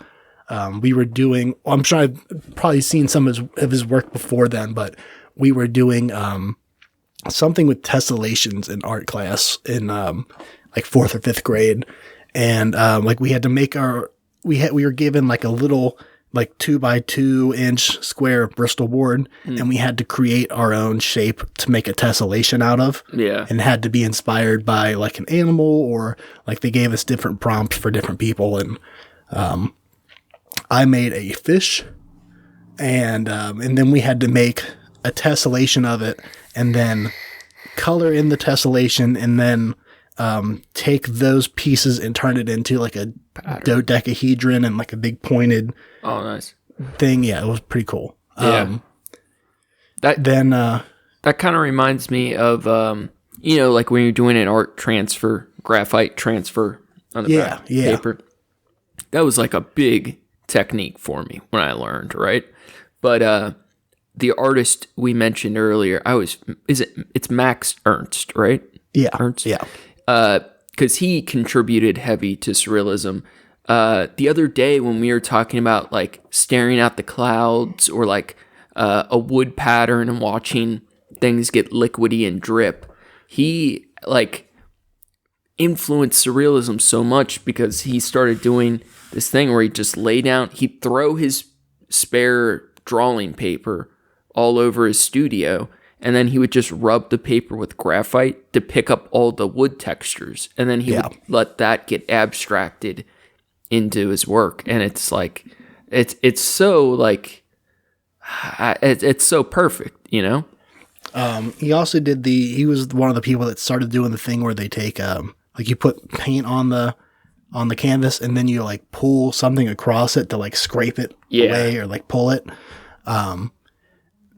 We were doing, I'm sure I've probably seen some of his work before then, but we were doing something with tessellations in art class in like 4th or 5th grade. And like we had to make we were given like a little like 2x2 inch square Bristol board, and we had to create our own shape to make a tessellation out of. Yeah. And had to be inspired by like an animal, or like they gave us different prompts for different people. And I made a fish, and then we had to make a tessellation of it, and then color in the tessellation, and then take those pieces and turn it into like a dodecahedron and like a big pointed nice thing. Yeah, it was pretty cool. Yeah. That kind of reminds me of like when you're doing an art transfer, graphite transfer on the back paper. That was like a big technique for me when I learned, right? But the artist we mentioned earlier, it's Max Ernst, right? Yeah. Ernst? Yeah. Because he contributed heavy to surrealism. The other day when we were talking about like staring at the clouds, or like a wood pattern and watching things get liquidy and drip, he like influenced surrealism so much because he started doing this thing where he'd just lay down, he'd throw his spare drawing paper all over his studio, and then he would just rub the paper with graphite to pick up all the wood textures, and then he would let that get abstracted into his work. And it's like it's so like it's so perfect, you know. He also did he was one of the people that started doing the thing where they take like you put paint on the canvas, and then you like pull something across it to like scrape it away or like pull it.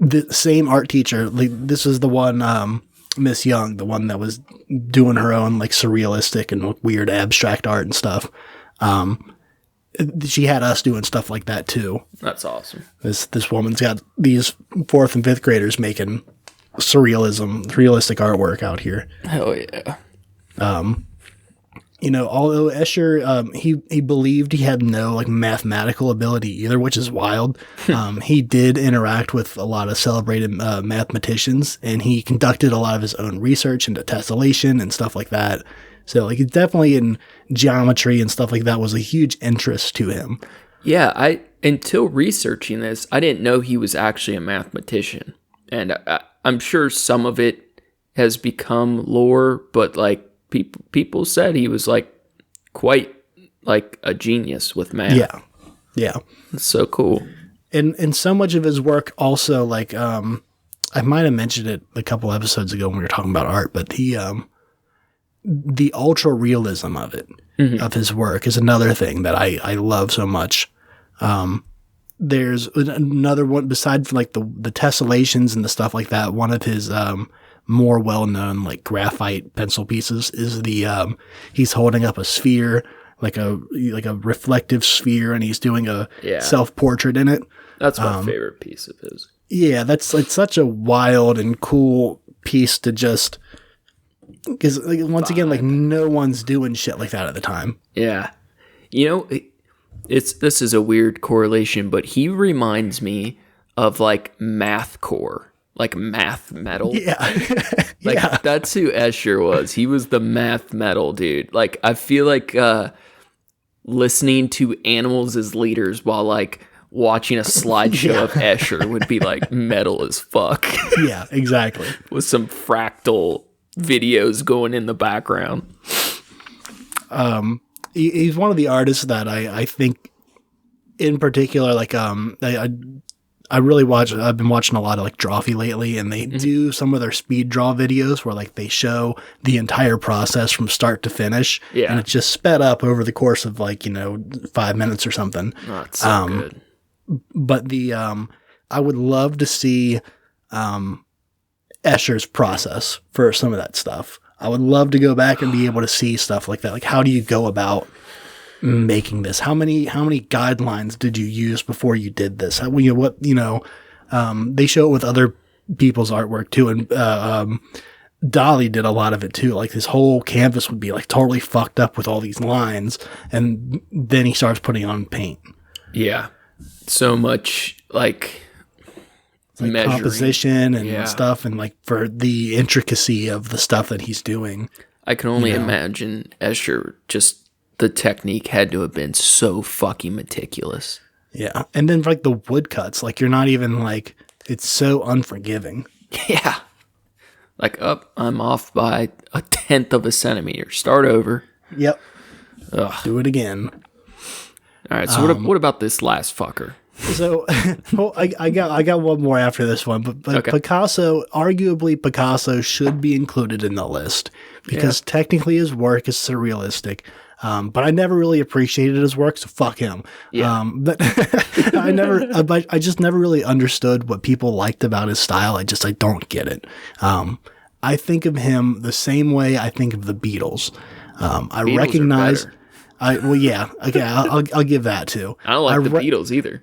The same art teacher, like this was the one, Miss Young, the one that was doing her own like surrealistic and weird abstract art and stuff. She had us doing stuff like that too. That's awesome. This woman's got these 4th and 5th graders making realistic artwork out here. Hell yeah. Although Escher, he believed he had no like mathematical ability either, which is wild. He did interact with a lot of celebrated mathematicians, and he conducted a lot of his own research into tessellation and stuff like that. So like definitely in geometry and stuff like that was a huge interest to him. Yeah, until researching this, I didn't know he was actually a mathematician. And I'm sure some of it has become lore, but like people said he was like quite like a genius with math. Yeah. It's so cool. And so much of his work also, like, I might have mentioned it a couple episodes ago when we were talking about art, but the ultra realism of it, of his work, is another thing that I love so much. There's another one besides like the tessellations and the stuff like that. One of his more well-known like graphite pencil pieces is the he's holding up a sphere, like a reflective sphere, and he's doing a self-portrait in it. That's my favorite piece of his. Yeah, that's like such a wild and cool piece to just, because like, once again, like no one's doing shit like that at the time. Yeah, you know, this is a weird correlation, but he reminds me of like mathcore, like math metal. Yeah, like that's who Escher was. He was the math metal dude. Like I feel like listening to Animals as Leaders while like watching a slideshow of Escher would be like metal as fuck. Yeah, exactly. With some fractal videos going in the background. He's one of the artists that I think in particular, like, I really I've been watching a lot of like Drawfee lately, and they do some of their speed draw videos where like they show the entire process from start to finish. Yeah. And it's just sped up over the course of like, 5 minutes or something. Oh, that's so good. But I would love to see Escher's process for some of that stuff. I would love to go back and be able to see stuff like that. Like, how do you go about making this? How many guidelines did you use before you did this? How, they show it with other people's artwork too. And Dali did a lot of it too. Like his whole canvas would be like totally fucked up with all these lines. And then he starts putting on paint. Yeah. So much like composition and stuff, and like for the intricacy of the stuff that he's doing. I can only imagine Escher, just the technique had to have been so fucking meticulous. Yeah. And then like the woodcuts, like you're not even like, it's so unforgiving. Yeah. Like, I'm off by 1/10 of a centimeter. Start over. Yep. Ugh. Do it again. All right. So what about this last fucker? So, well, I got one more after this one, but okay. Arguably Picasso should be included in the list because technically his work is surrealistic. But I never really appreciated his work, so fuck him. Yeah. But I just never really understood what people liked about his style. I don't get it. I think of him the same way I think of the Beatles. I Beatles recognize. Okay, I'll give that too. I don't like the Beatles either.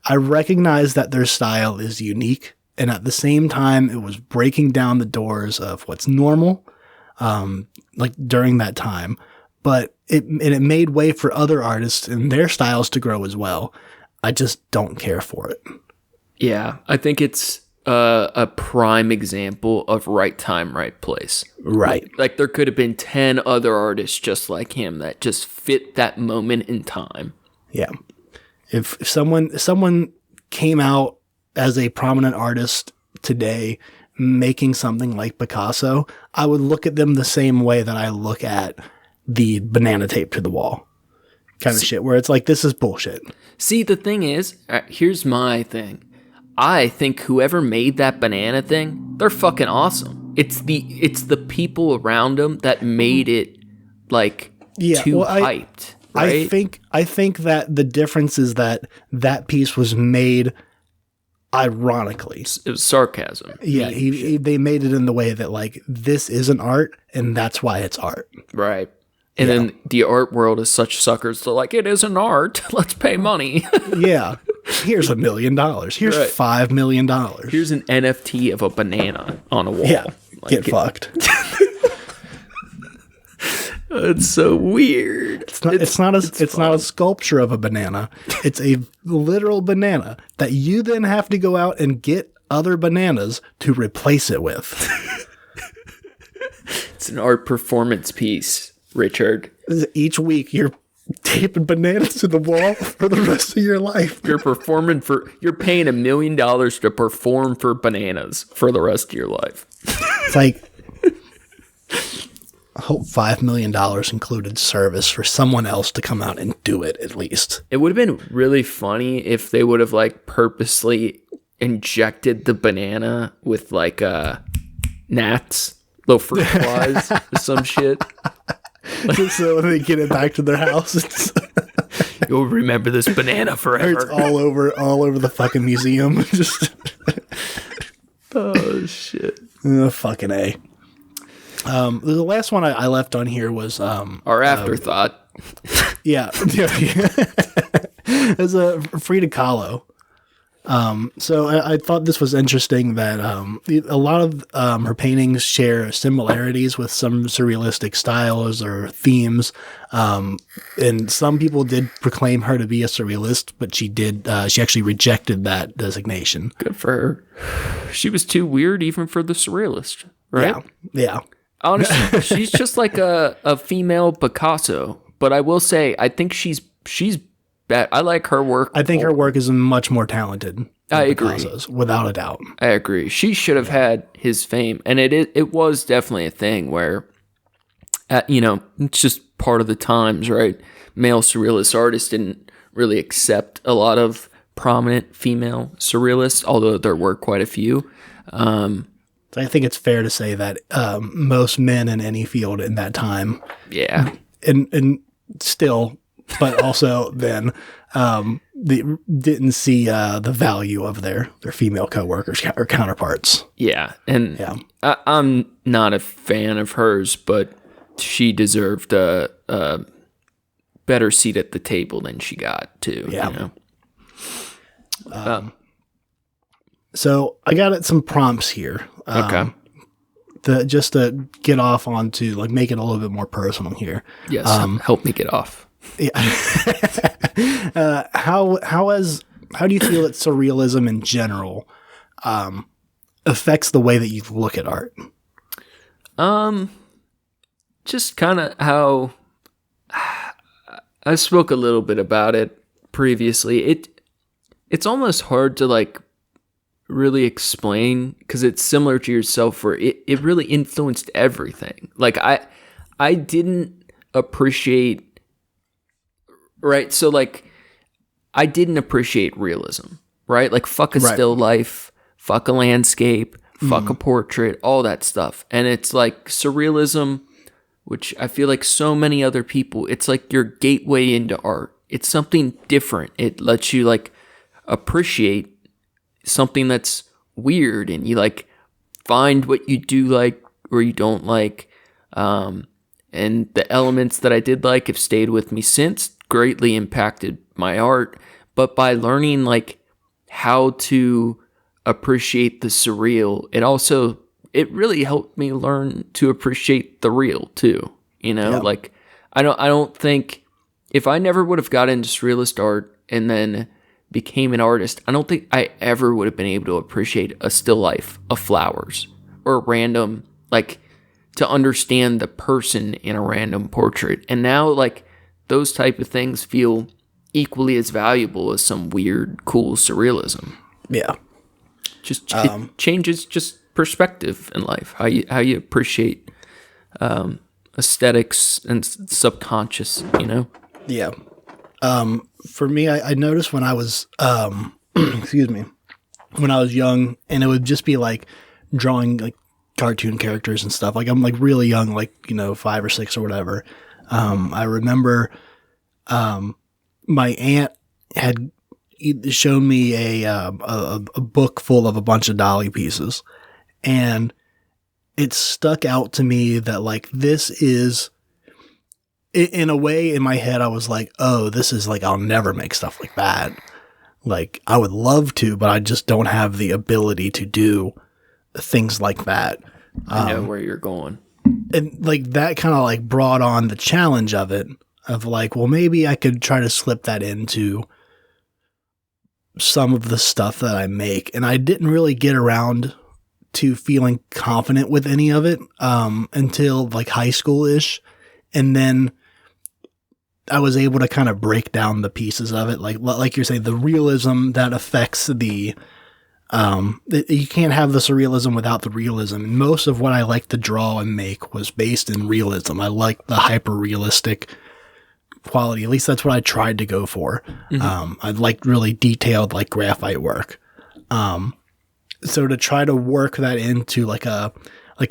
I recognize that their style is unique, and at the same time, it was breaking down the doors of what's normal, like during that time. But it made way for other artists and their styles to grow as well. I just don't care for it. Yeah, I think it's a prime example of right time, right place. Right. Like there could have been 10 other artists just like him that just fit that moment in time. Yeah. If someone came out as a prominent artist today making something like Picasso, I would look at them the same way that I look at the banana tape to the wall kind of shit, where it's like, this is bullshit. See, the thing is, here's my thing. I think whoever made that banana thing, they're fucking awesome. It's the people around them that made it like too hyped. Right? I think that the difference is that piece was made ironically. It was sarcasm. Yeah, they made it in the way that like, this isn't art, and that's why it's art. Right. And then the art world is such suckers. They're like, it isn't art. Let's pay money. Yeah. Here's $1 million. Here's $5 million. Here's an NFT of a banana on a wall. Yeah. Get fucked. It's so weird. It's not a sculpture of a banana. It's a literal banana that you then have to go out and get other bananas to replace it with. It's an art performance piece, Richard. Each week you're taping bananas to the wall for the rest of your life. You're paying $1 million to perform for bananas for the rest of your life. It's like, I hope $5 million included service for someone else to come out and do it at least. It would have been really funny if they would have like purposely injected the banana with like gnats, little fruit flies, or some shit. Just so when they get it back to their house, you'll remember this banana forever. It's all over the fucking museum. Just oh shit. Fucking A. The last one I left on here was our afterthought. Yeah. It's a Frida Kahlo. So I thought this was interesting that a lot of her paintings share similarities with some surrealistic styles or themes. And some people did proclaim her to be a surrealist, but she actually rejected that designation. Good for her. She was too weird even for the surrealist, right? Yeah. Honestly, she's just like a female Picasso. But I will say, I think she's bad. I like her work. I think her work is much more talented than I agree. Picasso's, without a doubt. I agree. She should have had his fame. And it was definitely a thing where, it's just part of the times, right? Male surrealist artists didn't really accept a lot of prominent female surrealists, although there were quite a few. I think it's fair to say that most men in any field in that time, and still, but also then, they didn't see the value of their female coworkers or counterparts. Yeah, and I'm not a fan of hers, but she deserved a better seat at the table than she got too. Yeah. So I got some prompts here. Okay. Just to get off onto, like, make it a little bit more personal here. Yes. Help me get off. Yeah. How do you feel that surrealism in general affects the way that you look at art? Just kind of how I spoke a little bit about it previously. It's almost hard to like really explain because it's similar to yourself where it really influenced everything. Like I didn't appreciate, right? So like I didn't appreciate realism, right? Like fuck a still life, fuck a landscape, fuck a portrait, all that stuff. And it's like surrealism, which I feel like so many other people, it's like your gateway into art. It's something different. It lets you like appreciate something that's weird and you like find what you do like or you don't like. And the elements that I did like have stayed with me since, greatly impacted my art. But by learning like how to appreciate the surreal, it really helped me learn to appreciate the real too. Like I don't think if I never would have got into surrealist art and then became an artist, I don't think I ever would have been able to appreciate a still life of flowers or a random, like to understand the person in a random portrait. And now like those type of things feel equally as valuable as some weird, cool surrealism. Yeah. Just it changes just perspective in life, how you appreciate aesthetics and subconscious, Yeah. For me, I noticed when I was, excuse me, when I was young, and it would just be like drawing like cartoon characters and stuff. Like I'm like really young, like 5 or 6 or whatever. I remember, my aunt had shown me a book full of a bunch of Dali pieces, and it stuck out to me that like this is. In a way, in my head, I was like, oh, this is like, I'll never make stuff like that. Like, I would love to, but I just don't have the ability to do things like that. I know where you're going. And like, that kind of like brought on the challenge of it, of like, well, maybe I could try to slip that into some of the stuff that I make. And I didn't really get around to feeling confident with any of it until like high school-ish. And then I was able to kind of break down the pieces of it. Like you're saying, the realism that affects you can't have the surrealism without the realism. And most of what I like to draw and make was based in realism. I like the hyper realistic quality. At least that's what I tried to go for. I like really detailed, like graphite work. So to try to work that into like a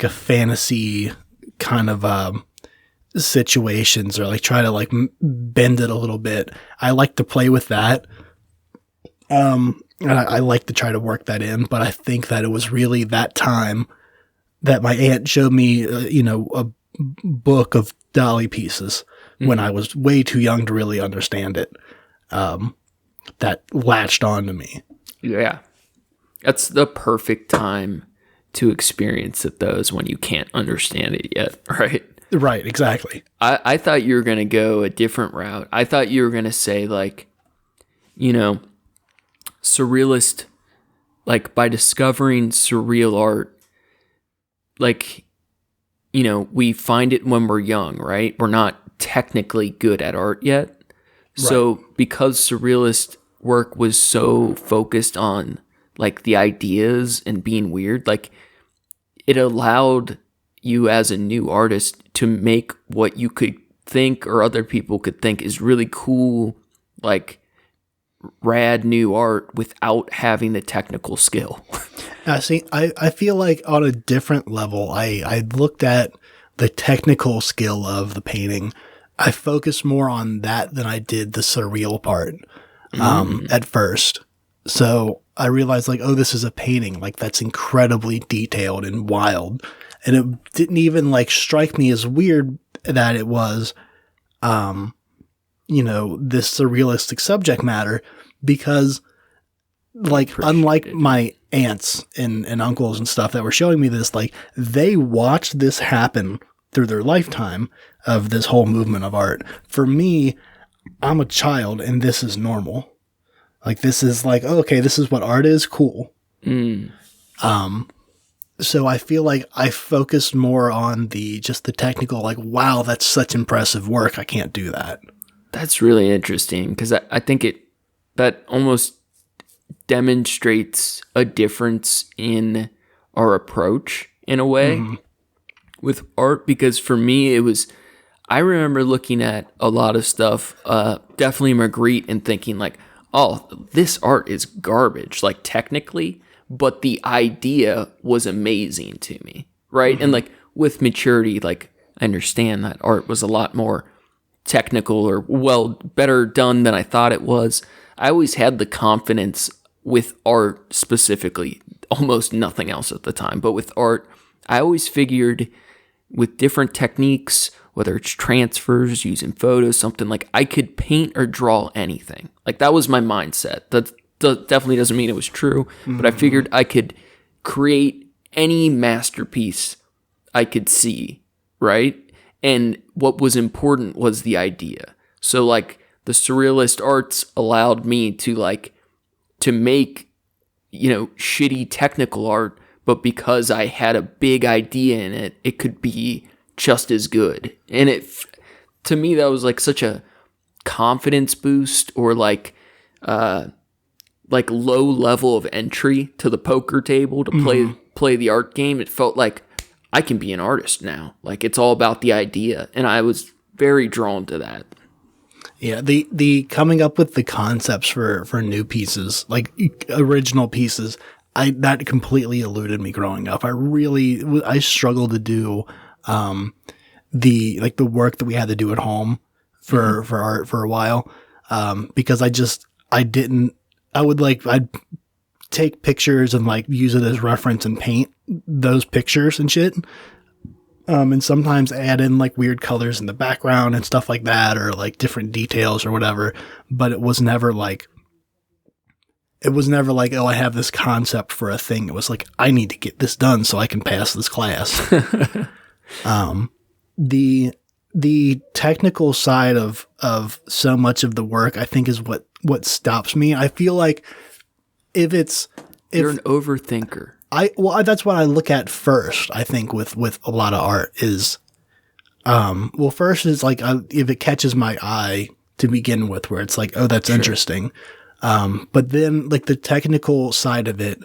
fantasy kind of, situations, or like try to like bend it a little bit. I like to play with that. And I like to try to work that in, but I think that it was really that time that my aunt showed me, a book of Dali pieces when I was way too young to really understand it. That latched on to me. Yeah. That's the perfect time to experience those when you can't understand it yet, right? Right, exactly. I thought you were going to go a different route. I thought you were going to say, like, surrealist, like, by discovering surreal art, like, we find it when we're young, right? We're not technically good at art yet. Right. So because surrealist work was so focused on, like, the ideas and being weird, like, it allowed you as a new artist to make what you could think or other people could think is really cool, like rad new art without having the technical skill. See, I feel like on a different level, I looked at the technical skill of the painting. I focused more on that than I did the surreal part at first. So I realized, like, oh, this is a painting, like, that's incredibly detailed and wild. And it didn't even, like, strike me as weird that it was, this surrealistic subject matter, because, like, unlike my aunts and uncles and stuff that were showing me this, like, they watched this happen through their lifetime of this whole movement of art. For me, I'm a child, and this is normal. Like, this is like, oh, okay, this is what art is, cool. So I feel like I focused more on just the technical, like, wow, that's such impressive work. I can't do that. That's really interesting, because I think that almost demonstrates a difference in our approach in a way with art, because for me, I remember looking at a lot of stuff, definitely Magritte, and thinking like, oh, this art is garbage, like technically, but the idea was amazing to me, right? And like with maturity, like I understand that art was a lot more technical or better done than I thought it was. I always had the confidence with art specifically, almost nothing else at the time, but with art, I always figured with different techniques, whether it's transfers, using photos, something, like I could paint or draw anything. Like that was my mindset. That definitely doesn't mean it was true, but I figured I could create any masterpiece I could see, right? And what was important was the idea. So like the surrealist arts allowed me to make, shitty technical art, but because I had a big idea in it, it could be just as good. And to me, that was like such a confidence boost, or like low level of entry to the poker table to play the art game. It felt like I can be an artist now. Like it's all about the idea. And I was very drawn to that. Yeah, the coming up with the concepts for new pieces, like original pieces, that completely eluded me growing up. I struggled to do the work that we had to do at home for art for a while, because I'd take pictures and like use it as reference and paint those pictures and shit. And sometimes add in like weird colors in the background and stuff like that, or like different details or whatever. But it was never like, oh, I have this concept for a thing. It was like, I need to get this done so I can pass this class. The technical side of so much of the work, I think, is what stops me. I feel like you're an overthinker. That's what I look at first. I think with a lot of art is, Well, first it's like if it catches my eye to begin with, where it's like, oh, that's interesting. But then like the technical side of it,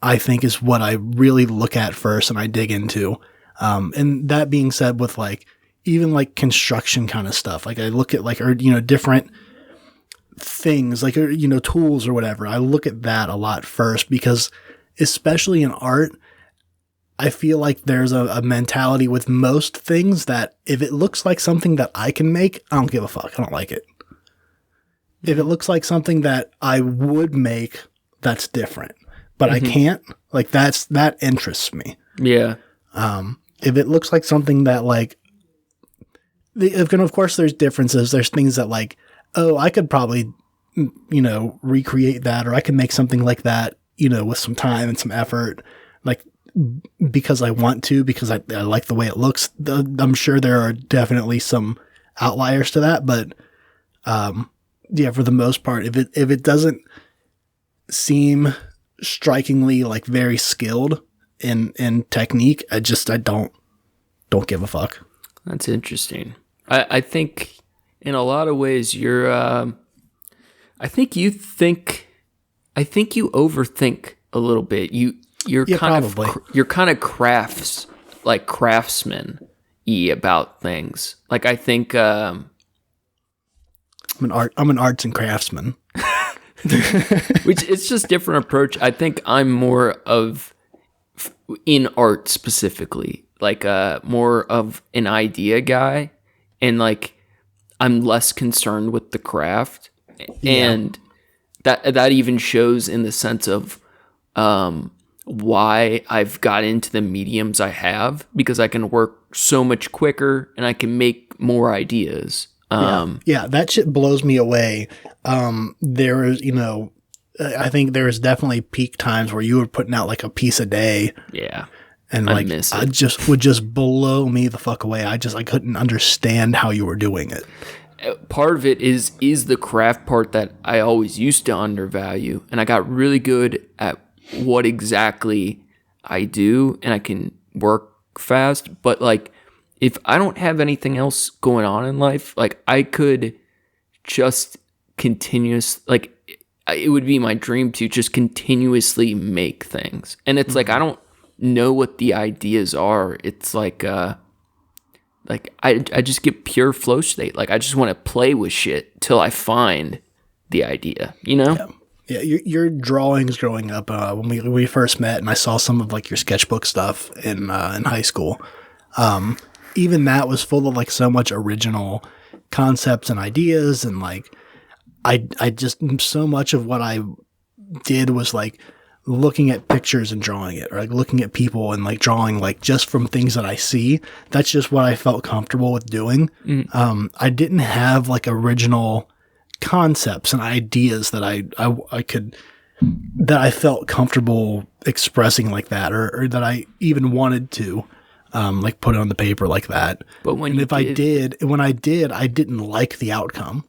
I think is what I really look at first and I dig into. And that being said, with like even like construction kind of stuff, like I look at like, or, different things like, or, tools or whatever. I look at that a lot first because especially in art, I feel like there's a mentality with most things that if it looks like something that I can make, I don't give a fuck. I don't like it. If it looks like something that I would make, that's different. But I can't, like that interests me. Yeah. If it looks like something that like, of course there's differences. There's things that like, oh, I could probably, recreate that, or I could make something like that, with some time and some effort, like because I want to, because I like the way it looks. I'm sure there are definitely some outliers to that, but yeah, for the most part, if it doesn't seem strikingly like very skilled in technique, I don't give a fuck. That's interesting. I think in a lot of ways you're I think you overthink a little bit. You're kind of craftsman-y about things. Like I think I'm an arts and craftsman. Which it's just different approach. I think I'm more of in art specifically, like more of an idea guy, and like I'm less concerned with the craft, and that even shows in the sense of why I've got into the mediums I have, because I can work so much quicker and I can make more ideas. Yeah, that shit blows me away. There is, I think there is definitely peak times where you were putting out like a piece a day. Yeah. And like, I just would just blow me the fuck away. I couldn't understand how you were doing it. Part of it is the craft part that I always used to undervalue. And I got really good at what exactly I do, and I can work fast. But like, if I don't have anything else going on in life, like I could just it would be my dream to just continuously make things. And it's like, I don't know what the ideas are. It's like I just get pure flow state. Like I just want to play with shit till I find the idea, Yeah. Yeah, your drawings growing up, when we first met and I saw some of like your sketchbook stuff in high school, even that was full of like so much original concepts and ideas, and like I just, so much of what I did was like looking at pictures and drawing it, or like looking at people and like drawing like just from things that I see. That's just what I felt comfortable with doing. I didn't have like original concepts and ideas that I felt comfortable expressing like that, or that I even wanted to like put it on the paper like that. But when I did, I didn't like the outcome.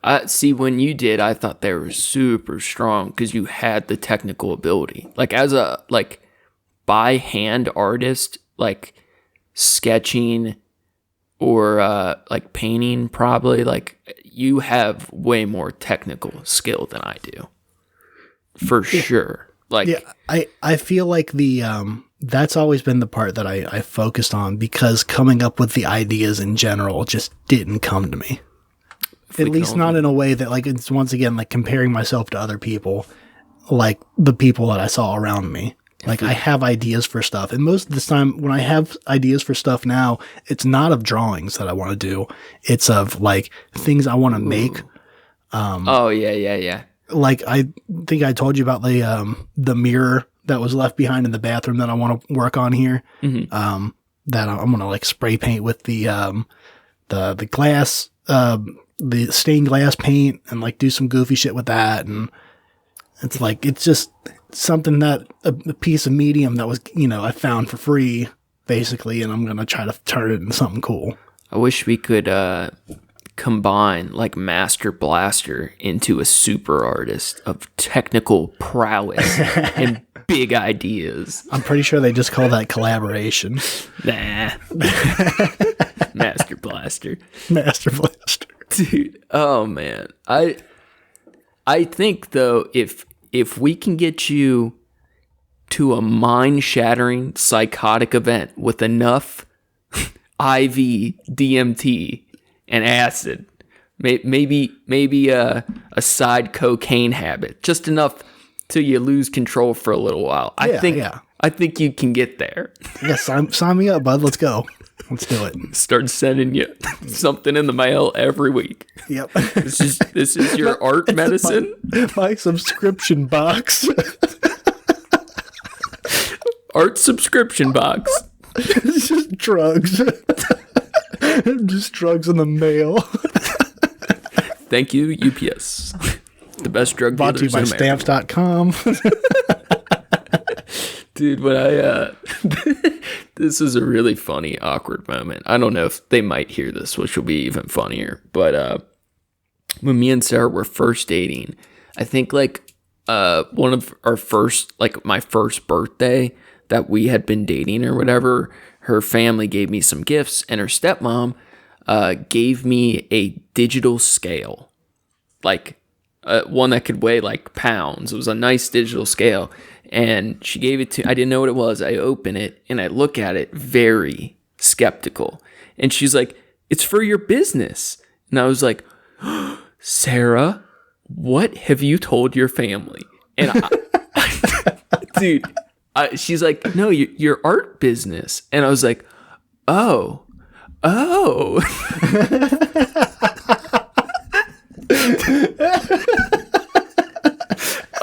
When you did, I thought they were super strong because you had the technical ability. Like as a by hand artist, like sketching or like painting, probably like you have way more technical skill than I do, for sure. Like, yeah, I feel like that's always been the part that I focused on, because coming up with the ideas in general just didn't come to me. At least not in a way that, like, it's once again like comparing myself to other people, like the people that I saw around me. Like I have ideas for stuff, and most of the time when I have ideas for stuff now, it's not of drawings that I want to do. It's of like things I want to make. Oh yeah. Like I think I told you about the mirror that was left behind in the bathroom that I want to work on here. Mm-hmm. That I'm gonna like spray paint with the glass, the stained glass paint, and like do some goofy shit with that. And it's like, it's just something that a piece of medium that was, I found for free basically, and I'm gonna try to turn it into something cool. I wish we could combine like Master Blaster into a super artist of technical prowess and big ideas. I'm pretty sure they just call that collaboration. Nah. Master Blaster. Master Blaster. Dude, oh man. I think though if we can get you to a mind-shattering psychotic event with enough IV, DMT, and acid, maybe a side cocaine habit, just enough till you lose control for a little while. I think you can get there. Yeah, sign me up, bud. Let's go. Let's do it. Start sending you something in the mail every week. Yep. This is your art medicine. My subscription box. Art subscription box. It's just drugs. Just drugs in the mail. Thank you, UPS. The best drug Brought to you dealers by in America. stamps.com. Dude, when this is a really funny, awkward moment. I don't know if they might hear this, which will be even funnier. But when me and Sarah were first dating, I think like one of our first, like my first birthday that we had been dating or whatever, her family gave me some gifts, and her stepmom gave me a digital scale, like one that could weigh like pounds. It was a nice digital scale. And she gave it to, I didn't know what it was. I open it and I look at it very skeptical. And she's like, "It's for your business." And I was like, "Sarah, what have you told your family?" And dude, she's like, "No, your art business." And I was like, oh.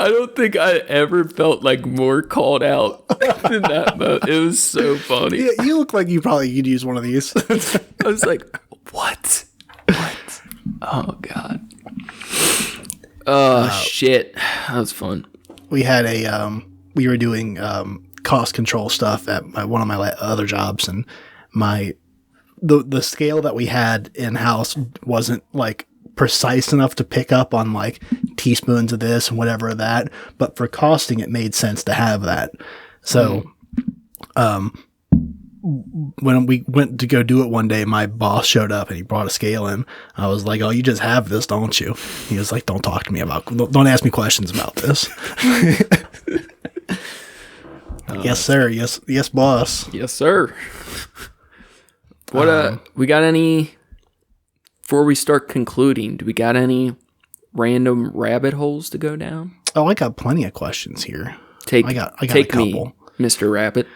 I don't think I ever felt like more called out than that moment. It was so funny. Yeah, you look like you probably could use one of these. I was like, what? Oh, God. Shit. That was fun. We had we were doing cost control stuff at one of my other jobs, and the scale that we had in-house wasn't like precise enough to pick up on like teaspoons of this and whatever of that, but for costing it made sense to have that. So when we went to go do it one day, my boss showed up and he brought a scale in. I was like, "Oh, you just have this, don't you?" He was like, don't ask me questions about this." Yes sir, yes boss, yes sir. What we got any, before we start concluding, do we got any random rabbit holes to go down? Oh, I got plenty of questions here. I got a couple. Me, Mr. Rabbit.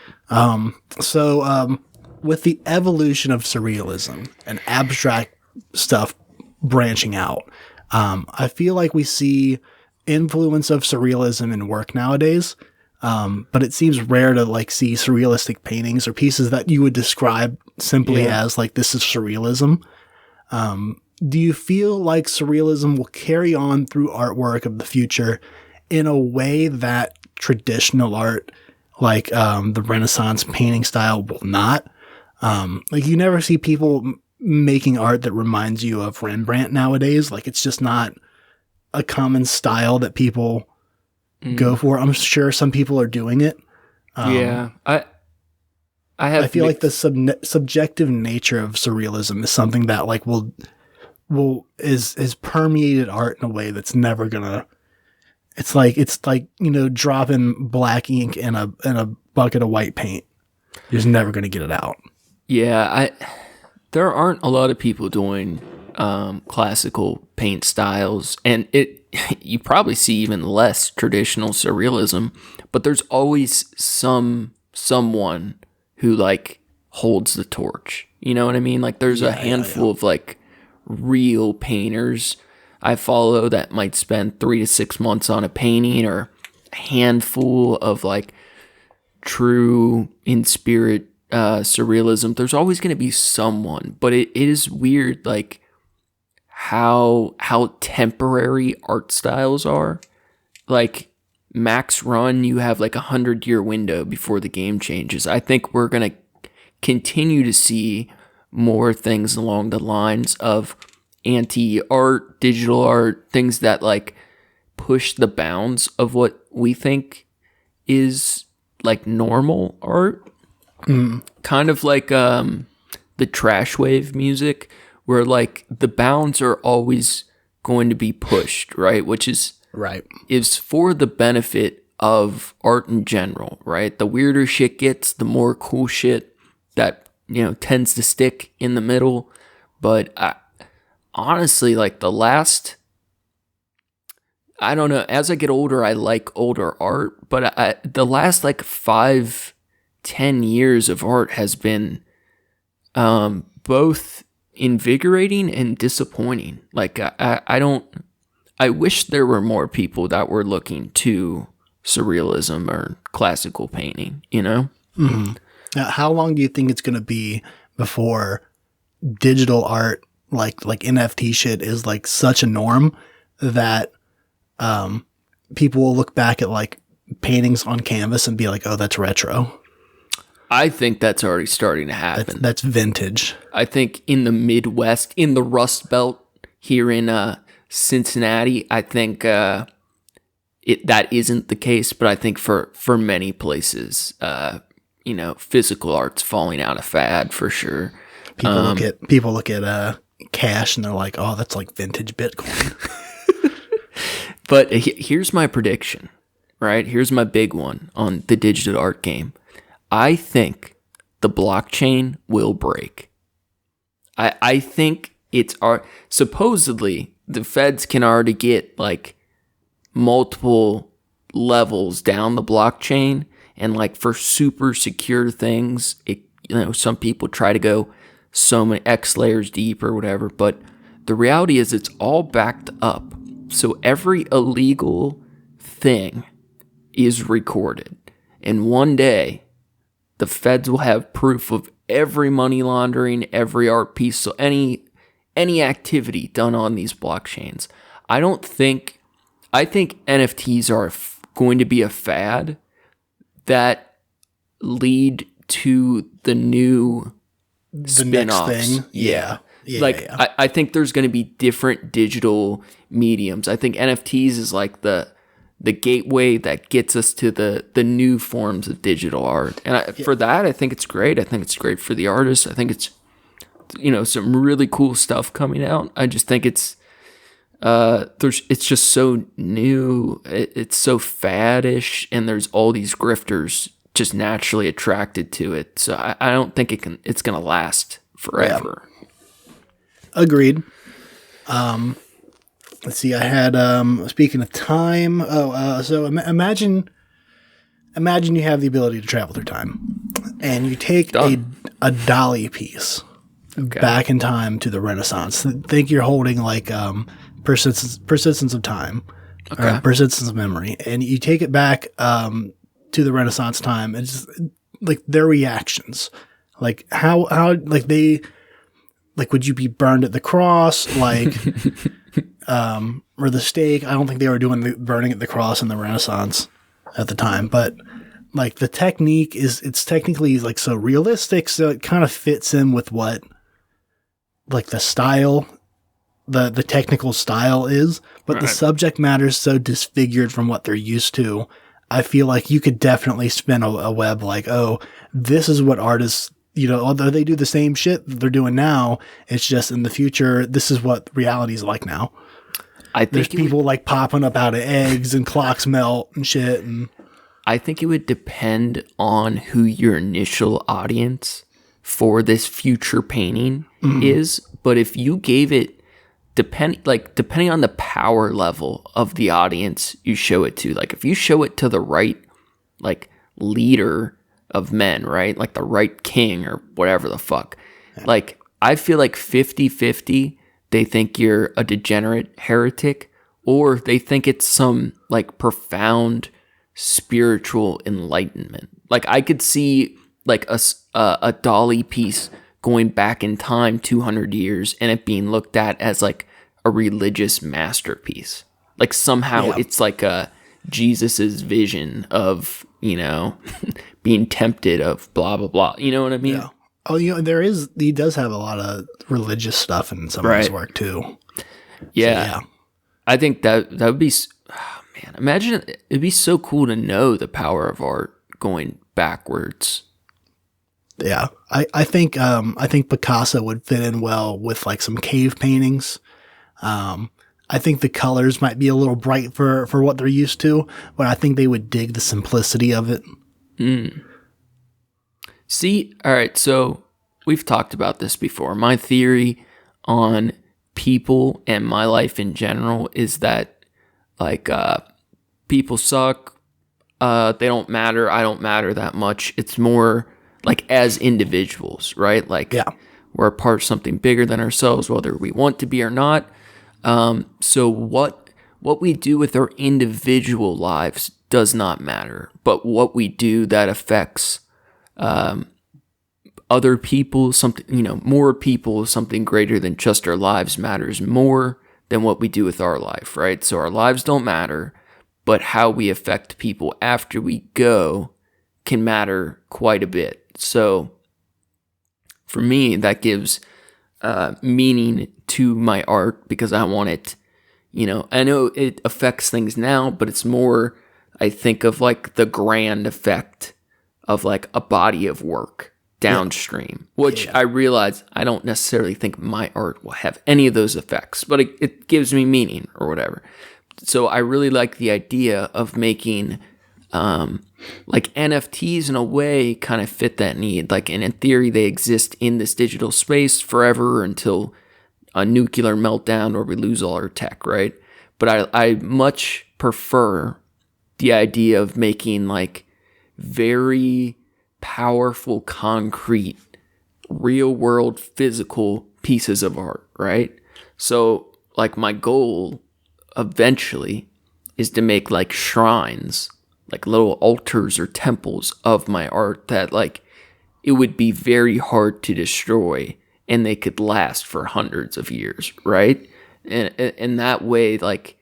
So with the evolution of surrealism and abstract stuff branching out, I feel like we see influence of surrealism in work nowadays. But it seems rare to like see surrealistic paintings or pieces that you would describe simply as like, this is surrealism. Do you feel like surrealism will carry on through artwork of the future in a way that traditional art, like the Renaissance painting style, will not? Like you never see people making art that reminds you of Rembrandt nowadays. Like it's just not a common style that people go for. I'm sure some people are doing it. I feel like the subjective nature of surrealism is something that like is permeated art in a way that's never gonna. It's like dropping black ink in a bucket of white paint. You're just never gonna get it out. Yeah, there aren't a lot of people doing classical paint styles, and you probably see even less traditional surrealism. But there's always someone who like holds the torch. You know what I mean? Like there's a handful of like real painters I follow that might spend 3 to 6 months on a painting, or a handful of like true in spirit surrealism. There's always going to be someone, but it is weird like how temporary art styles are. Like max run, you have like 100-year window before the game changes. I think we're going to continue to see more things along the lines of anti-art, digital art, things that like push the bounds of what we think is like normal art. Kind of like the the trash wave music, where like the bounds are always going to be pushed, right? Which is for the benefit of art in general, right? The weirder shit gets, the more cool shit that, tends to stick in the middle. But honestly, like I don't know, as I get older, I like older art, but the last like 5-10 years of art has been both invigorating and disappointing. Like I wish there were more people that were looking to surrealism or classical painting, Mm-hmm. Now, how long do you think it's going to be before digital art, like NFT shit, is like such a norm that people will look back at like paintings on canvas and be like, oh, that's retro? I think that's already starting to happen. That's vintage. I think in the Midwest, in the Rust Belt here in Cincinnati, I think that isn't the case, but I think for many places, physical art's falling out of fad for sure. People look at cash and they're like, oh, that's like vintage Bitcoin. But here's my prediction, right? Here's my big one on the digital art game. I think the blockchain will break. I think it's art. Supposedly, the feds can already get like multiple levels down the blockchain, and like for super secure things, some people try to go so many X layers deep or whatever. But the reality is, it's all backed up. So every illegal thing is recorded, and one day the feds will have proof of every money laundering, every art piece, so any activity done on these blockchains. I think NFTs are going to be a fad that lead to the new spin-offs. Next thing. Yeah. I think there's going to be different digital mediums. I think NFTs is like the gateway that gets us to the new forms of digital art. And for that, I think it's great. I think it's great for the artists. I think it's, some really cool stuff coming out. I just think it's just so new. It's so faddish, and there's all these grifters just naturally attracted to it. So I don't think it's going to last forever. Yeah. Agreed. Let's see. I had speaking of time. So imagine you have the ability to travel through time, and you take a Dali piece back in time to the Renaissance. Think you're holding like persistence of time, or persistence of memory, and you take it back to the Renaissance time. And just like their reactions, like how like they. Like, would you be burned at the cross, like, or the stake? I don't think they were doing the burning at the cross in the Renaissance at the time, but like the technique it's technically like so realistic, so it kind of fits in with what, like the style, the technical style is, but the subject matter is so disfigured from what they're used to. I feel like you could definitely spin a web like, oh, this is what artists. Although they do the same shit they're doing now, it's just in the future, this is what reality is like now. I think there's people like popping up out of eggs and clocks melt and shit. And I think it would depend on who your initial audience for this future painting is. But if you gave it, depending on the power level of the audience you show it to, like if you show it to the right, like leader of men, right? Like the right king or whatever the fuck. Yeah. Like, I feel like 50-50, they think you're a degenerate heretic, or they think it's some like profound spiritual enlightenment. Like I could see like a Dali piece going back in time 200 years and it being looked at as like a religious masterpiece. Like somehow it's like a Jesus's vision of, being tempted of blah, blah, blah. You know what I mean? Yeah. Oh, he does have a lot of religious stuff in some of his work too. Yeah. So, I think that would be, man, imagine it'd be so cool to know the power of art going backwards. Yeah. I think Picasso would fit in well with like some cave paintings. I think the colors might be a little bright for what they're used to, but I think they would dig the simplicity of it. See, all right, so we've talked about this before. My theory on people and my life in general is that, like, people suck. They don't matter. I don't matter that much. It's more like as individuals, right? Like, we're a part of something bigger than ourselves, whether we want to be or not. So what we do with our individual lives does not matter, but what we do that affects other people, something, more people, something greater than just our lives matters more than what we do with our life, right? So our lives don't matter, but how we affect people after we go can matter quite a bit. So for me, that gives meaning to my art because I want it, I know it affects things now, but it's more, I think of like the grand effect of like a body of work downstream, which I realize I don't necessarily think my art will have any of those effects, but it gives me meaning or whatever. So I really like the idea of making like NFTs in a way kind of fit that need. Like, and in theory, they exist in this digital space forever until a nuclear meltdown or we lose all our tech, right? But I much prefer the idea of making like very powerful, concrete, real world, physical pieces of art, right? So like my goal eventually is to make like shrines, like little altars or temples of my art that like it would be very hard to destroy and they could last for hundreds of years, right? And that way, like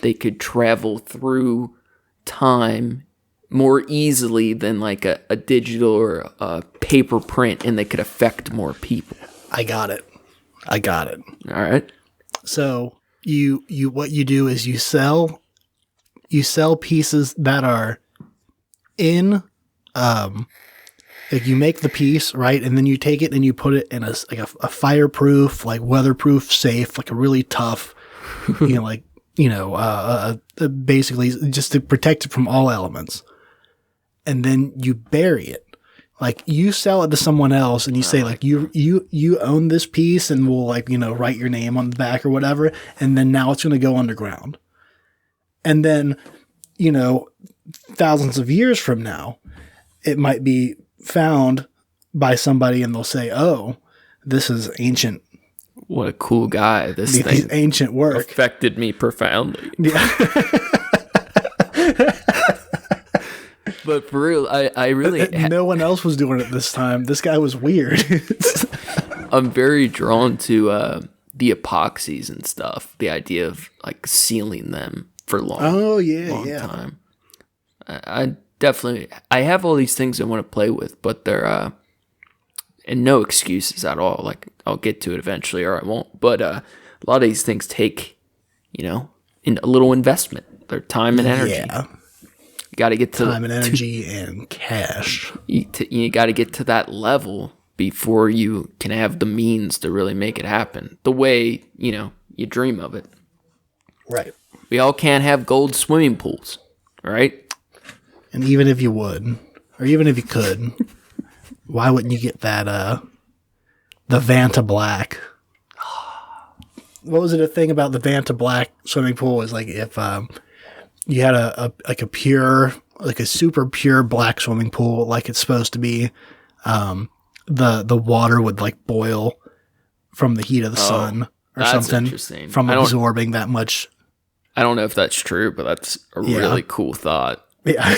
they could travel through time more easily than like a digital or a paper print, and they could affect more people. I got it. All right. So you what you do is you sell pieces that are in like you make the piece, right? And then you take it and you put it in a fireproof, like weatherproof safe, like a really tough, basically just to protect it from all elements. And then you bury it. Like you sell it to someone else and you say like you own this piece and we'll like, write your name on the back or whatever. And then now it's going to go underground. And then, thousands of years from now, it might be found by somebody and they'll say, oh, this is ancient. What a cool guy. This thing ancient work affected me profoundly. Yeah. But for real, I really... no one else was doing it this time. This guy was weird. I'm very drawn to the epoxies and stuff. The idea of like sealing them for long time. I definitely... I have all these things I want to play with, but they're... and no excuses at all. Like, I'll get to it eventually or I won't. But a lot of these things take, a little investment. Their time and energy. Yeah. You got to get to time and energy and cash. You got to get to that level before you can have the means to really make it happen. The way, you dream of it. Right. We all can't have gold swimming pools, right? And even if you would, or even if you could, why wouldn't you get that, the Vanta Black? What was it a thing about the Vanta Black swimming pool is like if, you had a super pure black swimming pool, like it's supposed to be. The water would like boil from the heat of the sun or something from absorbing that much. I don't know if that's true, but that's a really cool thought. Yeah.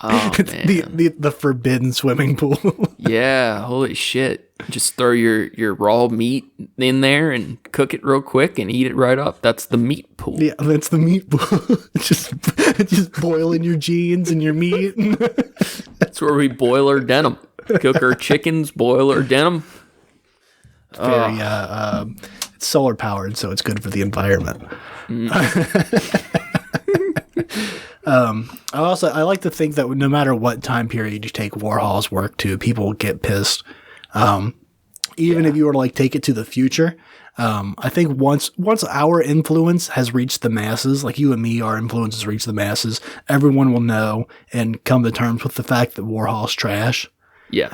Oh, man. The forbidden swimming pool. Yeah, holy shit. Just throw your raw meat in there and cook it real quick and eat it right up. That's the meat pool. Yeah, that's the meat pool. just boiling your jeans and your meat. That's where we boil our denim. Cook our chickens, boil our denim. Very, it's solar powered, so it's good for the environment. I like to think that no matter what time period you take Warhol's work to, people get pissed. Even if you were to like take it to the future, I think once our influence has reached the masses, like you and me, our influence has reached the masses, everyone will know and come to terms with the fact that Warhol's trash. Yes.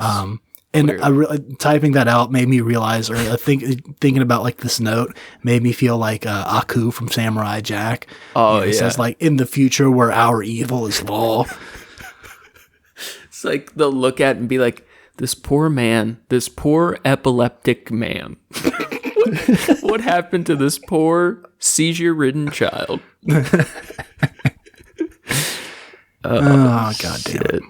And typing that out made me realize, or thinking about like this note made me feel like Aku from Samurai Jack. Oh, It says like, in the future where our evil is law. It's like they'll look at it and be like, this poor man, this poor epileptic man. What happened to this poor seizure-ridden child? Oh, God damn it.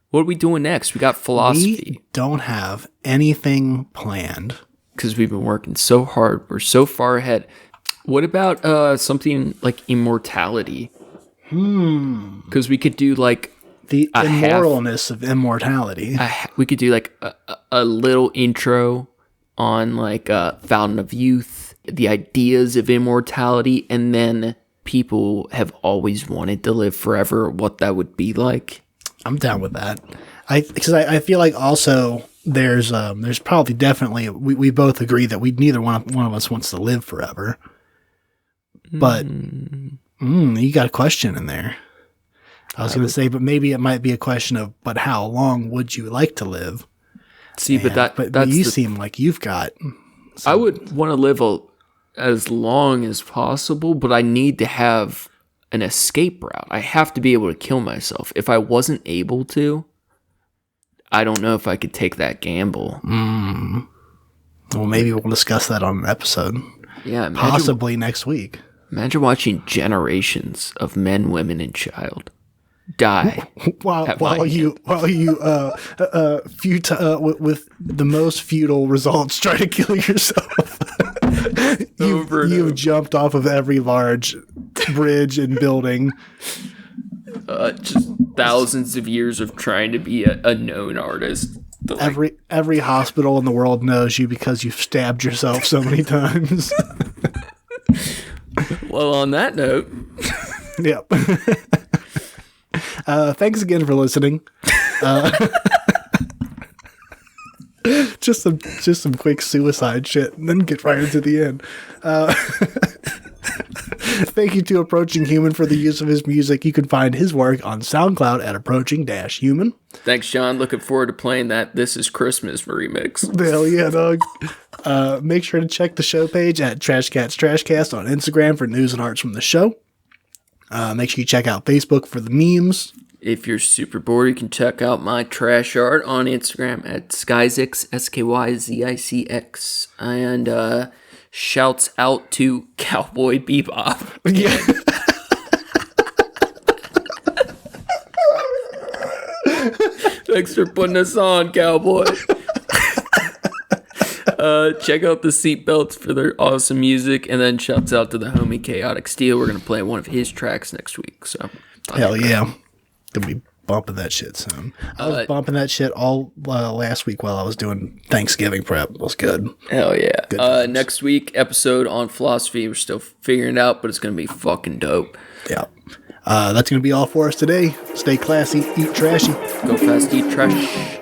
What are we doing next? We got philosophy. We don't have anything planned. Because we've been working so hard. We're so far ahead. What about something like immortality? Because we could do like the immoralness of immortality. We could do like a little intro on like Fountain of Youth, the ideas of immortality, and then people have always wanted to live forever, what that would be like. I'm down with that. Because I feel like also there's probably definitely we both agree that neither one of us wants to live forever. But you got a question in there. I was going to say, but maybe it might be a question of, but how long would you like to live? See, but you seem like you've got. I would want to live as long as possible, but I need to have an escape route. I have to be able to kill myself. If I wasn't able to, I don't know if I could take that gamble. Well, maybe we'll discuss that on an episode. Yeah, possibly next week. Imagine watching generations of men, women, and child die while you with the most futile results try to kill yourself. You've jumped off of every large bridge and building. Just thousands of years of trying to be a known artist. Every hospital in the world knows you because you've stabbed yourself so many times. Well, on that note. Yep. Thanks again for listening. Just some quick suicide shit, and then get right into the end. Thank you to Approaching Human for the use of his music. You can find his work on SoundCloud at Approaching-Human. Thanks, John. Looking forward to playing that This Is Christmas remix. Hell yeah, dog. Make sure to check the show page at Trashcats Trashcast on Instagram for news and arts from the show. Make sure you check out Facebook for the memes. If you're super bored, you can check out my trash art on Instagram at Skyzix, SKYZICX. And shouts out to Cowboy Bebop. Yeah. Thanks for putting us on, Cowboy. Check out the Seatbelts for their awesome music, and then shouts out to the homie Chaotic Steel. We're gonna play one of his tracks next week. So hell yeah, gonna be bumping that shit soon. I was bumping that shit all last week while I was doing Thanksgiving prep. It was good. Hell yeah. Good next week episode on philosophy. We're still figuring it out, but it's gonna be fucking dope. Yeah. That's gonna be all for us today. Stay classy, eat trashy. Go fast, eat trash.